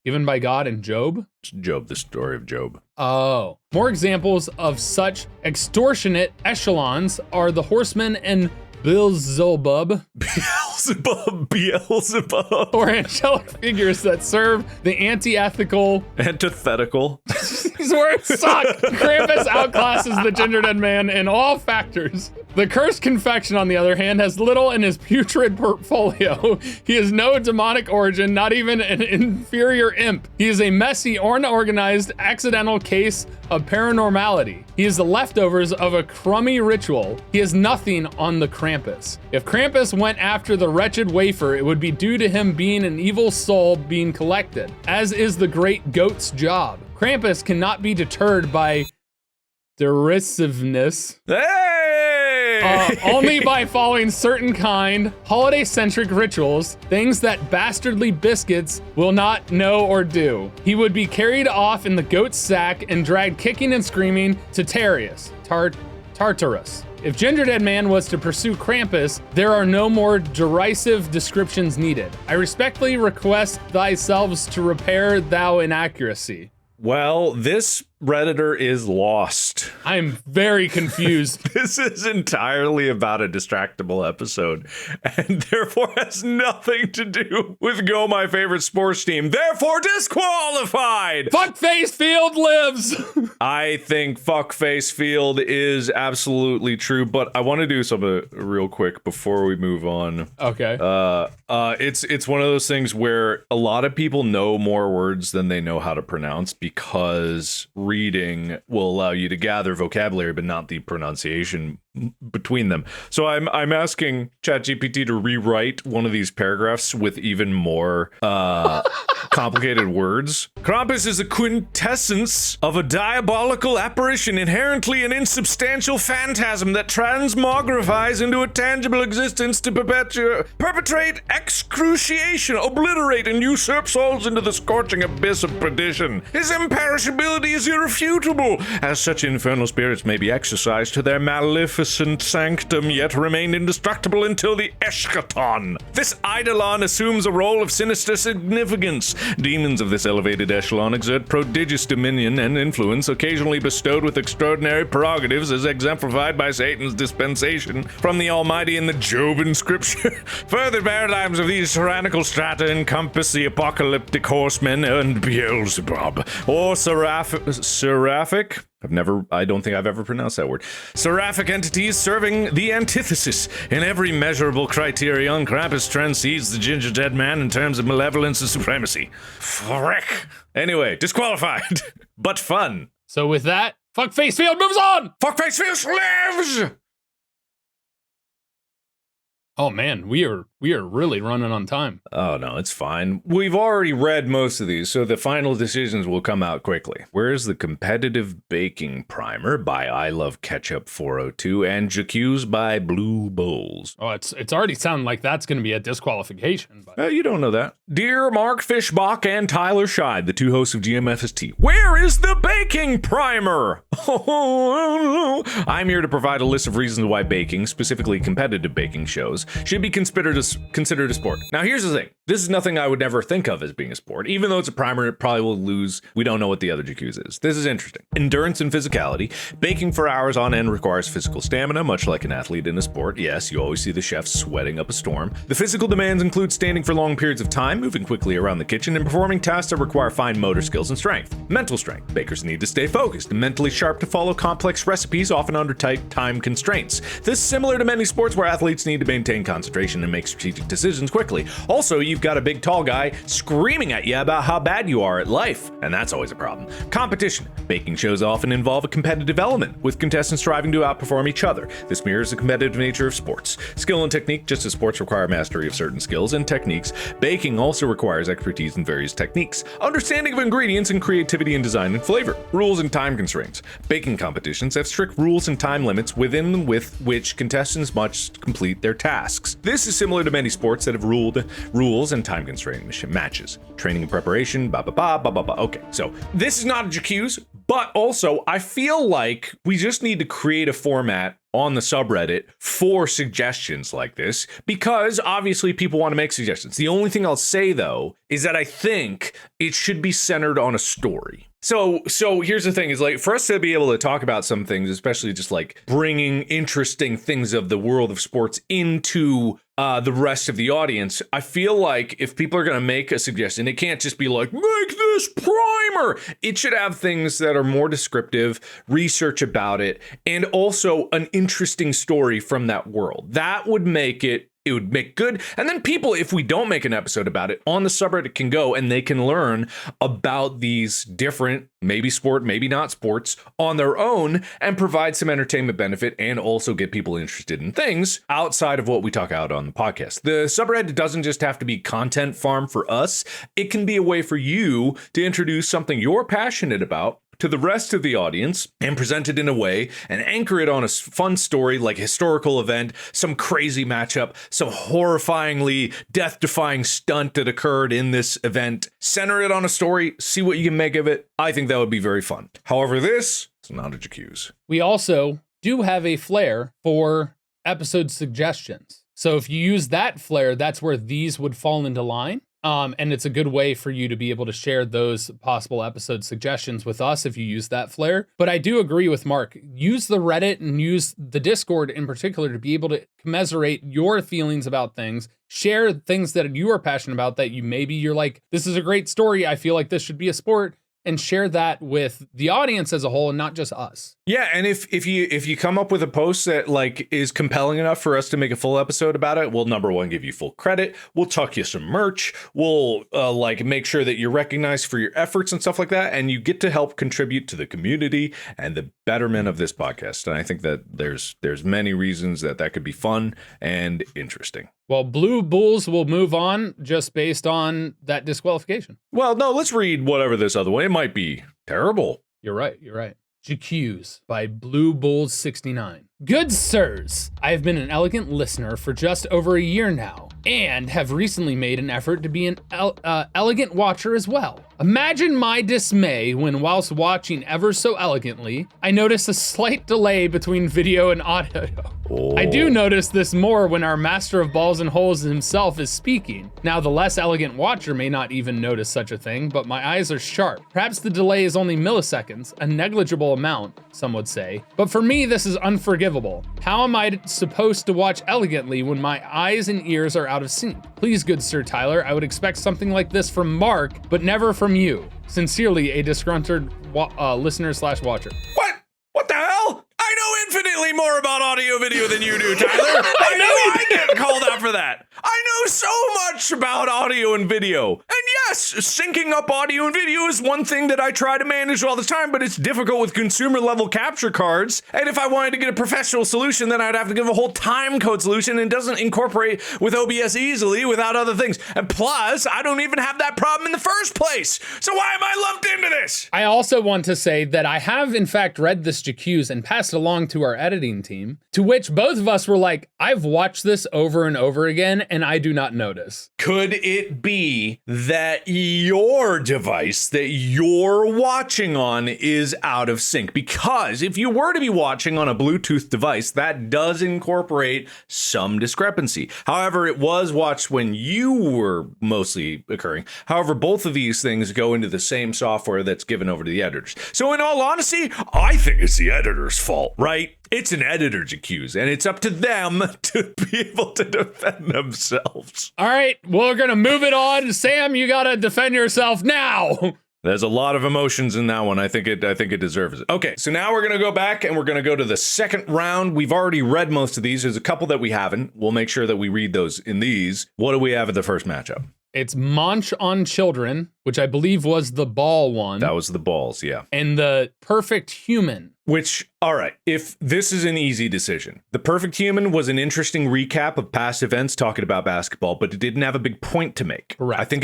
Given by God in Job? Job, the story of Job. Oh. More examples of such extortionate echelons are the horsemen and Beelzebub. Or angelic figures that serve the antithetical. These words suck. Krampus outclasses the Ginger Dead Man in all factors. The cursed confection, on the other hand, has little in his putrid portfolio. He has no demonic origin, not even an inferior imp. He is a messy, unorganized, accidental case of paranormality. He is the leftovers of a crummy ritual. He has nothing on the Krampus. If Krampus went after the wretched wafer, it would be due to him being an evil soul being collected, as is the great goat's job. Krampus cannot be deterred by derisiveness. Hey! Only by following certain kind, holiday-centric rituals, things that bastardly biscuits will not know or do. He would be carried off in the goat's sack and dragged kicking and screaming to Tartarus. If Gingerdead Man was to pursue Krampus, there are no more derisive descriptions needed. I respectfully request thyself to repair thou inaccuracy. Well, this Redditor is lost. I'm very confused. This is entirely about a distractible episode, and therefore has nothing to do with Go My Favorite Sports Team. Therefore disqualified! Fuckface Field lives! I think Fuckface Field is absolutely true, but I want to do something real quick before we move on. Okay. It's one of those things where a lot of people know more words than they know how to pronounce because reading will allow you to gather vocabulary, but not the pronunciation between them. So I'm asking ChatGPT to rewrite one of these paragraphs with even more complicated words. Krampus is the quintessence of a diabolical apparition, inherently an insubstantial phantasm that transmogrifies into a tangible existence to perpetrate excruciation, obliterate, and usurp souls into the scorching abyss of perdition. His imperishability is irrefutable, as such infernal spirits may be exorcised to their maleficent sanctum, yet remain indestructible until the eschaton. This eidolon assumes a role of sinister significance. Demons of this elevated echelon exert prodigious dominion and influence, occasionally bestowed with extraordinary prerogatives, as exemplified by Satan's dispensation from the Almighty in the Job inscription. Further paradigms of these tyrannical strata encompass the apocalyptic horsemen and Beelzebub, or seraphic. I don't think I've ever pronounced that word. Seraphic entities serving the antithesis. In every measurable criterion, Krampus transcedes the Gingerdead Man in terms of malevolence and supremacy. Frick. Anyway, disqualified, but fun. So with that, Fuckface Field moves on! Fuckface Field lives! Oh man, we are really running on time. Oh no, it's fine. We've already read most of these, so the final decisions will come out quickly. Where's the competitive baking primer by I Love Ketchup 402 and J'Accuse by Blue Bowls? Oh, it's already sounding like that's going to be a disqualification. But You don't know that. Dear Mark Fishbach and Tyler Scheid, the two hosts of GMFST, where is the baking primer? I'm here to provide a list of reasons why baking, specifically competitive baking shows, should be considered a sport. Now, here's the thing. This is nothing I would never think of as being a sport. Even though it's a primer, it probably will lose. We don't know what the other J'Accuse is. This is interesting. Endurance and physicality. Baking for hours on end requires physical stamina, much like an athlete in a sport. Yes, you always see the chef sweating up a storm. The physical demands include standing for long periods of time, moving quickly around the kitchen, and performing tasks that require fine motor skills and strength. Mental strength. Bakers need to stay focused and mentally sharp to follow complex recipes, often under tight time constraints. This is similar to many sports where athletes need to maintain concentration and make strategic decisions quickly. Also, you've got a big tall guy screaming at you about how bad you are at life, and that's always a problem. Competition. Baking shows often involve a competitive element, with contestants striving to outperform each other. This mirrors the competitive nature of sports. Skill and technique. Just as sports require mastery of certain skills and techniques, baking also requires expertise in various techniques, understanding of ingredients, and creativity in design and flavor. Rules and time constraints. Baking competitions have strict rules and time limits within which contestants must complete their tasks. This is similar to many sports that have rules and time constraint matches. Training and preparation, Okay, so this is not a J'Accuse, but also I feel like we just need to create a format on the subreddit for suggestions like this, because obviously people want to make suggestions. The only thing I'll say though is that I think it should be centered on a story. So here's the thing, is like, for us to be able to talk about some things, especially just like bringing interesting things of the world of sports into the rest of the audience, I feel like if people are going to make a suggestion, it can't just be like, make this primer. It should have things that are more descriptive, research about it, and also an interesting story from that world. That would make it would make good. And then people, if we don't make an episode about it, on the subreddit can go and they can learn about these different, maybe sport, maybe not sports, on their own, and provide some entertainment benefit and also get people interested in things outside of what we talk out on the podcast. The subreddit doesn't just have to be content farm for us. It can be a way for you to introduce something you're passionate about to the rest of the audience and present it in a way and anchor it on a fun story like a historical event, some crazy matchup, some horrifyingly death-defying stunt that occurred in this event. Center it on a story, see what you can make of it. I think that would be very fun. However, this is not a J'Accuse. We also do have a flair for episode suggestions. So if you use that flair, that's where these would fall into line. And it's a good way for you to be able to share those possible episode suggestions with us if you use that flair. But I do agree with Mark. Use the Reddit and use the Discord in particular to be able to commiserate your feelings about things. Share things that you are passionate about that you're like, this is a great story. I feel like this should be a sport. And share that with the audience as a whole and not just us. Yeah, and if you come up with a post that like is compelling enough for us to make a full episode about it, we'll number one give you full credit. We'll tuck you some merch. We'll like make sure that you're recognized for your efforts and stuff like that, and you get to help contribute to the community and the betterment of this podcast. And I think that there's many reasons that could be fun and interesting. Well, Blue Bulls will move on just based on that disqualification. Well, no, let's read whatever this other one. It might be terrible. You're right. J'Accuse by Blue Bulls 69. Good sirs, I have been an elegant listener for just over a year now, and have recently made an effort to be an elegant watcher as well. Imagine my dismay when, whilst watching ever so elegantly, I notice a slight delay between video and audio. Oh. I do notice this more when our master of balls and holes himself is speaking. Now, the less elegant watcher may not even notice such a thing, but my eyes are sharp. Perhaps the delay is only milliseconds, a negligible amount, some would say. But for me, this is unforgivable. How am I supposed to watch elegantly when my eyes and ears are out of sync? Please, good Sir Tyler, I would expect something like this from Mark, but never from you. Sincerely, a disgruntled listener/watcher. What the hell? I know infinitely more about audio video than you do, Tyler. I know I get called out for that. I know so much about audio and video. And yes, syncing up audio and video is one thing that I try to manage all the time, but it's difficult with consumer level capture cards. And if I wanted to get a professional solution, then I'd have to give a whole time code solution, and it doesn't incorporate with OBS easily without other things. And plus, I don't even have that problem in the first place. So why am I lumped into this? I also want to say that I have in fact read this J'Accuse and passed it along to our editing team, to which both of us were like, I've watched this over and over again, and I do not notice. Could it be that your device that you're watching on is out of sync? Because if you were to be watching on a Bluetooth device, that does incorporate some discrepancy. However, it was watched when you were mostly occurring. However, both of these things go into the same software that's given over to the editors. So in all honesty, I think it's the editor's fault, right? It's an editor J'Accuse, and it's up to them to be able to defend themselves. All right, we're gonna move it on. Sam, you gotta defend yourself now. There's a lot of emotions in that one. I think it deserves it. Okay, so now we're gonna go back and we're gonna go to the second round. We've already read most of these. There's a couple that we haven't. We'll make sure that we read those in these. What do we have at the first matchup? It's Munch on Children, which I believe was the ball one. That was the balls, yeah. And the Perfect Human. Which, all right, if this is an easy decision. The Perfect Human was an interesting recap of past events talking about basketball, but it didn't have a big point to make. Correct. I think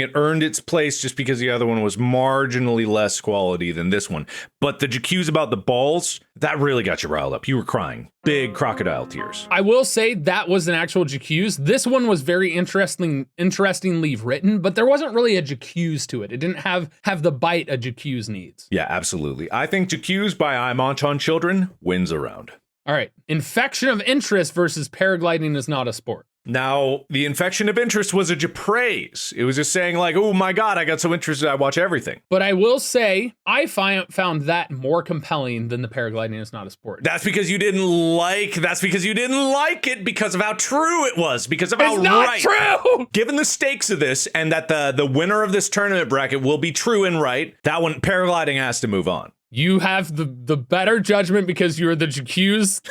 it earned its place just because the other one was marginally less quality than this one. But the J'Accuse about the balls, that really got you riled up. You were crying. Big crocodile tears. I will say that was an actual J'Accuse. This one was very interestingly written, but there wasn't really a J'Accuse to it. It didn't have the bite a J'Accuse needs. Yeah, absolutely. I think J'Accuse by I'm on Children wins a round. All right. Infection of interest versus paragliding is not a sport. Now, the infection of interest was a J'Praise. It was just saying like, oh my God, I got so interested, I watch everything. But I will say, I found that more compelling than the paragliding is not a sport. That's because you didn't like it because of how true it was, because of how it's not right. True! Given the stakes of this and that the winner of this tournament bracket will be true and right, that one, paragliding has to move on. You have the better judgment because you're the J'Accuse.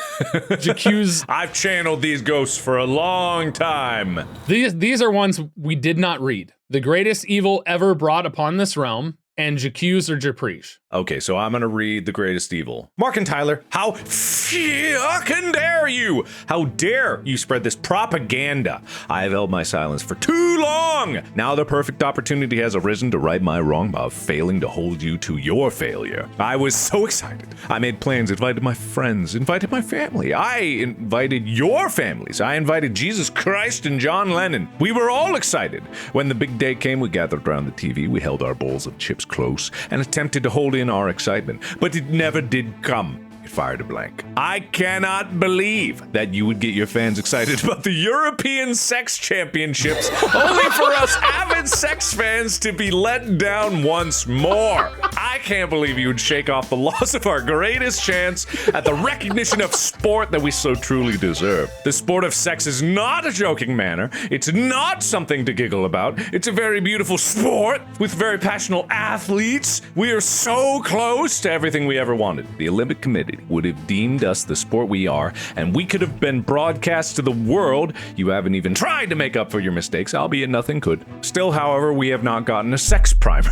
I've channeled these ghosts for a long time. These are ones we did not read. The greatest evil ever brought upon this realm. and J'Accuse or J'Preach. Okay, so I'm gonna read the greatest evil. Mark and Tyler, how fucking dare you? How dare you spread this propaganda? I have held my silence for too long. Now the perfect opportunity has arisen to right my wrong by failing to hold you to your failure. I was so excited. I made plans, invited my friends, invited my family. I invited your families. I invited Jesus Christ and John Lennon. We were all excited. When the big day came, we gathered around the TV. We held our bowls of chips close and attempted to hold in our excitement, but it never did come. It fired a blank. I cannot believe that you would get your fans excited about the European Sex Championships, only for us avid sex fans to be let down once more. I can't believe you would shake off the loss of our greatest chance at the recognition of sport that we so truly deserve. The sport of sex is not a joking manner. It's not something to giggle about. It's a very beautiful sport with very passionate athletes. We are so close to everything we ever wanted. The Olympic Committee would have deemed us the sport we are, and we could have been broadcast to the world. You haven't even tried to make up for your mistakes, albeit nothing could. Still, however, we have not gotten a sex primer.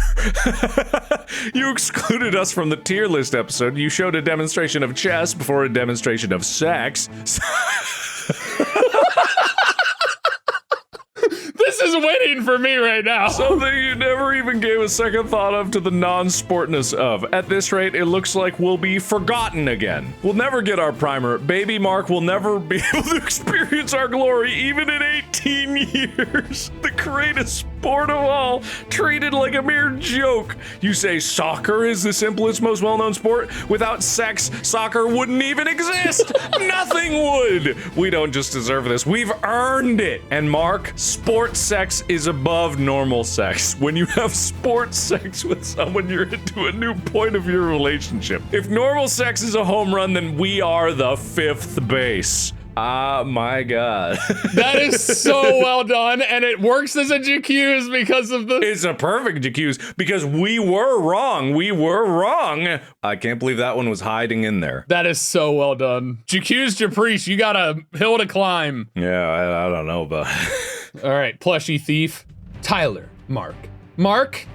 You excluded us from the tier list episode. You showed a demonstration of chess before a demonstration of sex. This is winning for me right now. Something you never even gave a second thought of to the non-sportness of. At this rate, it looks like we'll be forgotten again. We'll never get our primer. Baby Mark will never be able to experience our glory, even in 18 years. The greatest sport of all, treated like a mere joke. You say soccer is the simplest, most well-known sport? Without sex, soccer wouldn't even exist. Nothing would. We don't just deserve this. We've earned it. And Mark, sports sex is above normal sex. When you have sports sex with someone, you're into a new point of your relationship. If normal sex is a home run, then we are the fifth base. Ah, my God. That is so well done, and it works as a J'Accuse because of the... It's a perfect J'Accuse because we were wrong. We were wrong. I can't believe that one was hiding in there. That is so well done. J'Accuse, J'Preach, you got a hill to climb. Yeah, I don't know about All right, plushy thief. Tyler, Mark,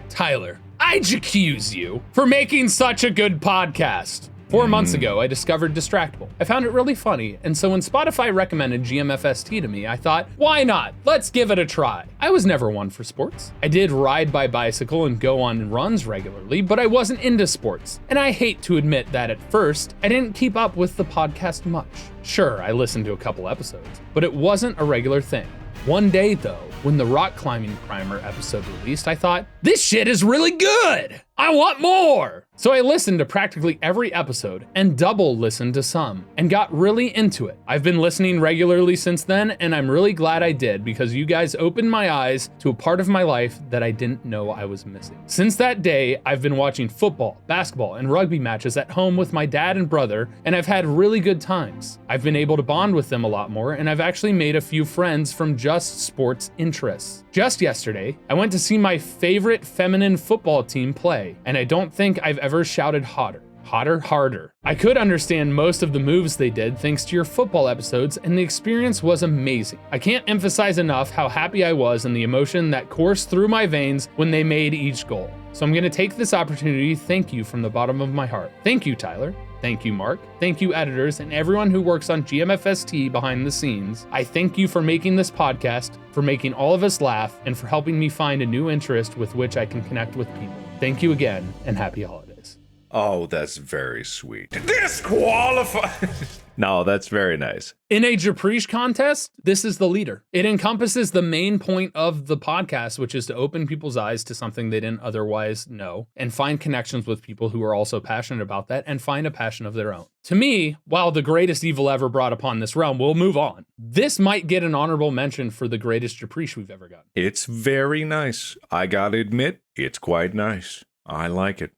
Tyler. I J'Accuse you for making such a good podcast. 4 months ago, I discovered Distractable. I found it really funny, and so when Spotify recommended GMFST to me, I thought, why not? Let's give it a try. I was never one for sports. I did ride by bicycle and go on runs regularly, but I wasn't into sports. And I hate to admit that at first, I didn't keep up with the podcast much. Sure, I listened to a couple episodes, but it wasn't a regular thing. One day though, when the rock climbing primer episode released, I thought, this shit is really good. I want more. So I listened to practically every episode and double listened to some and got really into it. I've been listening regularly since then, and I'm really glad I did because you guys opened my eyes to a part of my life that I didn't know I was missing. Since that day, I've been watching football, basketball, and rugby matches at home with my dad and brother, and I've had really good times. I've been able to bond with them a lot more, and I've actually made a few friends from just sports interests. Just yesterday, I went to see my favorite feminine football team play, and I don't think I've ever shouted harder. I could understand most of the moves they did thanks to your football episodes, and the experience was amazing. I can't emphasize enough how happy I was and the emotion that coursed through my veins when they made each goal. So I'm gonna take this opportunity to thank you from the bottom of my heart. Thank you, Tyler. Thank you, Mark. Thank you, editors, and everyone who works on GMFST behind the scenes. I thank you for making this podcast, for making all of us laugh, and for helping me find a new interest with which I can connect with people. Thank you again, and happy holidays. Oh, that's very sweet. Disqualified. No, that's very nice. In a J'Preach contest, this is the leader. It encompasses the main point of the podcast, which is to open people's eyes to something they didn't otherwise know and find connections with people who are also passionate about that and find a passion of their own. To me, while the greatest evil ever brought upon this realm, we'll move on. This might get an honorable mention for the greatest J'Preach we've ever gotten. It's very nice. I gotta admit, it's quite nice. I like it.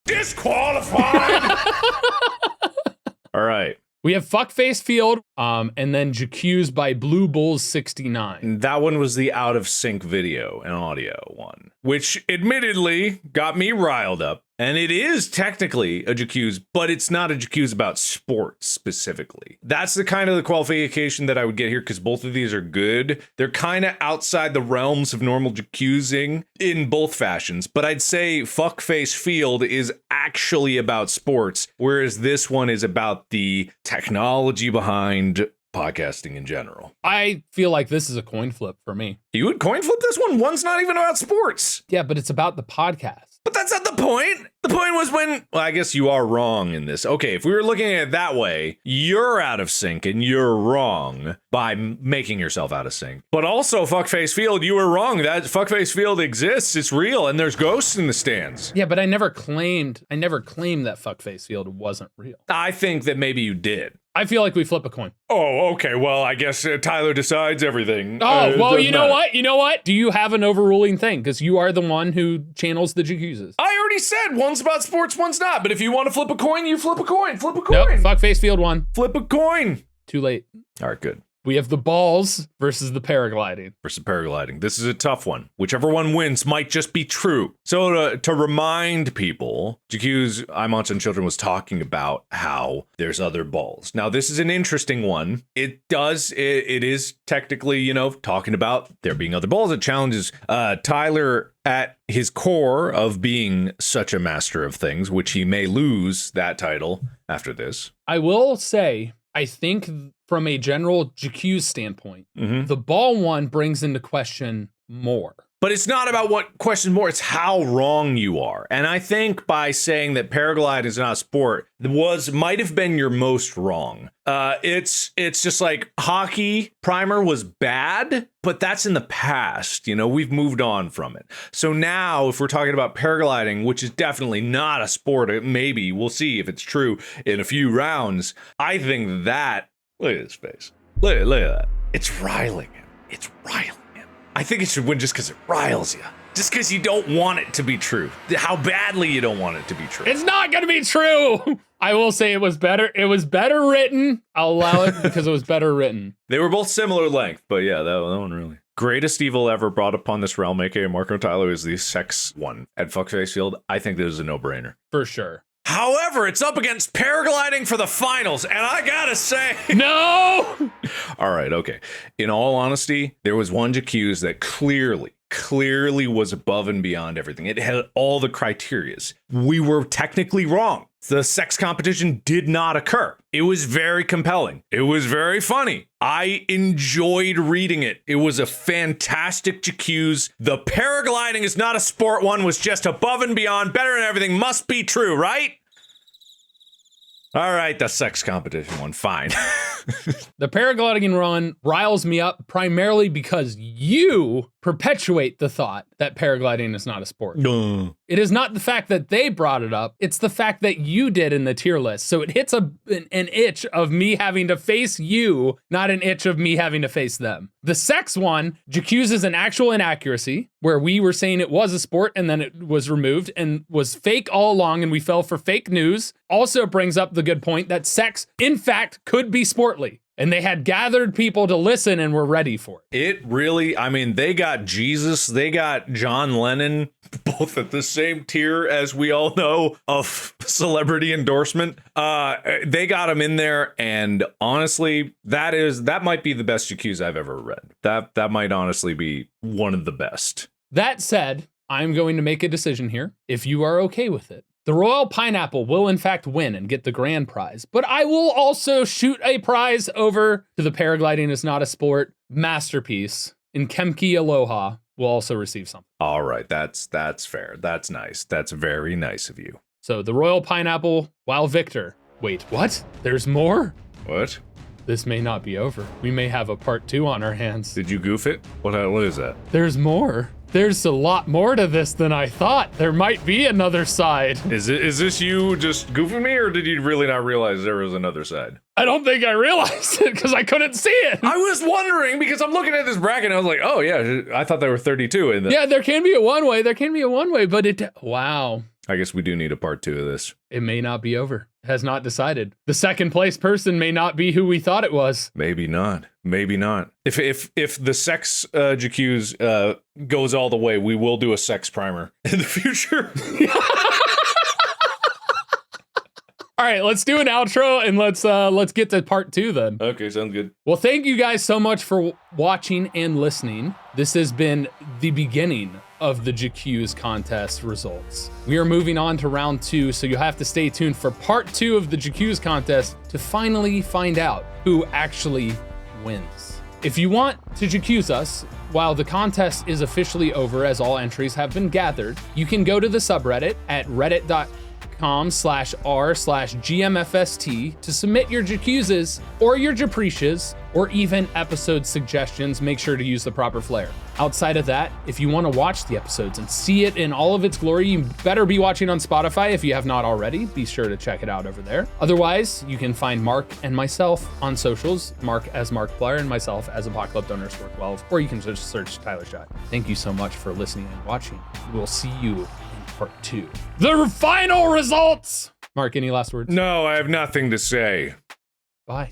Disqualified! All right. We have Fuckface Field, and then J'Accuse by Blue Bulls 69. That one was the out of sync video and audio one, which admittedly got me riled up. And it is technically a J'Accuse, but it's not a J'Accuse about sports specifically. That's the kind of the qualification that I would get here, because both of these are good. They're kind of outside the realms of normal J'Accusing in both fashions, but I'd say Fuckface Field is actually about sports, whereas this one is about the technology behind podcasting in general. I feel like this is a coin flip for me. You would coin flip this one? One's not even about sports. Yeah, but it's about the podcast. But that's not the point. The point was well, I guess you are wrong in this. Okay, if we were looking at it that way, you're out of sync and you're wrong by making yourself out of sync. But also, Fuckface Field, you were wrong. That Fuckface Field exists. It's real, and there's ghosts in the stands. Yeah, but I never claimed that Fuckface Field wasn't real. I think that maybe you did. I feel like we flip a coin. Oh, okay. Well, I guess Tyler decides everything. Oh, well, you know what? You know what? Do you have an overruling thing? Because you are the one who channels the J'Accuses. I already said one's about sports, one's not. But if you want to flip a coin, you flip a coin. Flip a coin. Nope, Fuckface Field won. Flip a coin. Too late. All right, good. We have the balls versus the paragliding. This is a tough one. Whichever one wins might just be true. So to remind people, J'Accuse, I Monster and Children was talking about how there's other balls. Now, this is an interesting one. It is technically, talking about there being other balls. It challenges Tyler at his core of being such a master of things, which he may lose that title after this. I will say, I think from a general J'Accuse standpoint, the ball one brings into question more. But it's not about what question more, it's how wrong you are. And I think by saying that paraglide is not a sport might have been your most wrong. It's just like hockey primer was bad, but that's in the past. We've moved on from it. So now if we're talking about paragliding, which is definitely not a sport, maybe we'll see if it's true in a few rounds. I think that, look at his face. Look at that. It's riling him. I think it should win just because it riles you. Just because you don't want it to be true. How badly you don't want it to be true. It's not going to be true. I will say it was better. It was better written. I'll allow it because it was better written. They were both similar length, but yeah, that one really. Greatest evil ever brought upon this realm, aka Marco Tyler, is the sex one at Fuckface Field. I think this is a no-brainer. For sure. However, it's up against paragliding for the finals, and I gotta say... No! All right, okay. In all honesty, there was one J'Accuse that clearly was above and beyond everything. It had all the criterias. We were technically wrong. The sex competition did not occur. It was very compelling. It was very funny. I enjoyed reading it. It was a fantastic J'Accuse. The paragliding is not a sport one was just above and beyond, better than everything, must be true, right? All right, the sex competition one, fine. The paragliding run riles me up primarily because you perpetuate the thought that paragliding is not a sport. It is not the fact that they brought it up. It's the fact that you did in the tier list. So it hits an itch of me having to face you, not an itch of me having to face them. The sex one, J'Accuse is an actual inaccuracy where we were saying it was a sport and then it was removed and was fake all along and we fell for fake news. Also brings up the good point that sex, in fact, could be sportly. And they had gathered people to listen and were ready for it. It really, they got Jesus, they got John Lennon, both at the same tier, as we all know, of celebrity endorsement. They got him in there, and honestly, that might be the best J'Accuse I've ever read. That might honestly be one of the best. That said, I'm going to make a decision here, if you are okay with it. The Royal Pineapple will in fact win and get the grand prize, but I will also shoot a prize over to the Paragliding is Not a Sport masterpiece, and Kemki Aloha will also receive something. All right, that's fair. That's nice. That's very nice of you. So the Royal Pineapple, while victor. Wait, what? There's more? What? This may not be over. We may have a part 2 on our hands. Did you goof it? What is that? There's more. There's a lot more to this than I thought. There might be another side. Is this you just goofing me, or did you really not realize there was another side? I don't think I realized it because I couldn't see it. I was wondering because I'm looking at this bracket and I was like, oh yeah, I thought there were 32. Yeah, there can be a one way, but wow. I guess we do need a part 2 of this. It may not be over. It has not decided. The second place person may not be who we thought it was. Maybe not. If the sex J'Accuse goes all the way, we will do a sex primer in the future. All right, let's do an outro and let's get to part 2 then. Okay, sounds good. Well, thank you guys so much for watching and listening. This has been the beginning of the J'Accuses contest results. We are moving on to round 2, so you'll have to stay tuned for part 2 of the J'Accuses contest to finally find out who actually wins. If you want to J'Accuse us, while the contest is officially over as all entries have been gathered, you can go to the subreddit at reddit.com/r/GMFST to submit your J'Accuses or your J'Apprecias or even episode suggestions. Make sure to use the proper flair. Outside of that, if you want to watch the episodes and see it in all of its glory, you better be watching on Spotify if you have not already. Be sure to check it out over there. Otherwise, you can find Mark and myself on socials, Mark as Markiplier and myself as Apocalypto_12, or you can just search Tyler Scheid. Thank you so much for listening and watching. We'll see you in part 2. The final results! Mark, any last words? No, I have nothing to say. Bye.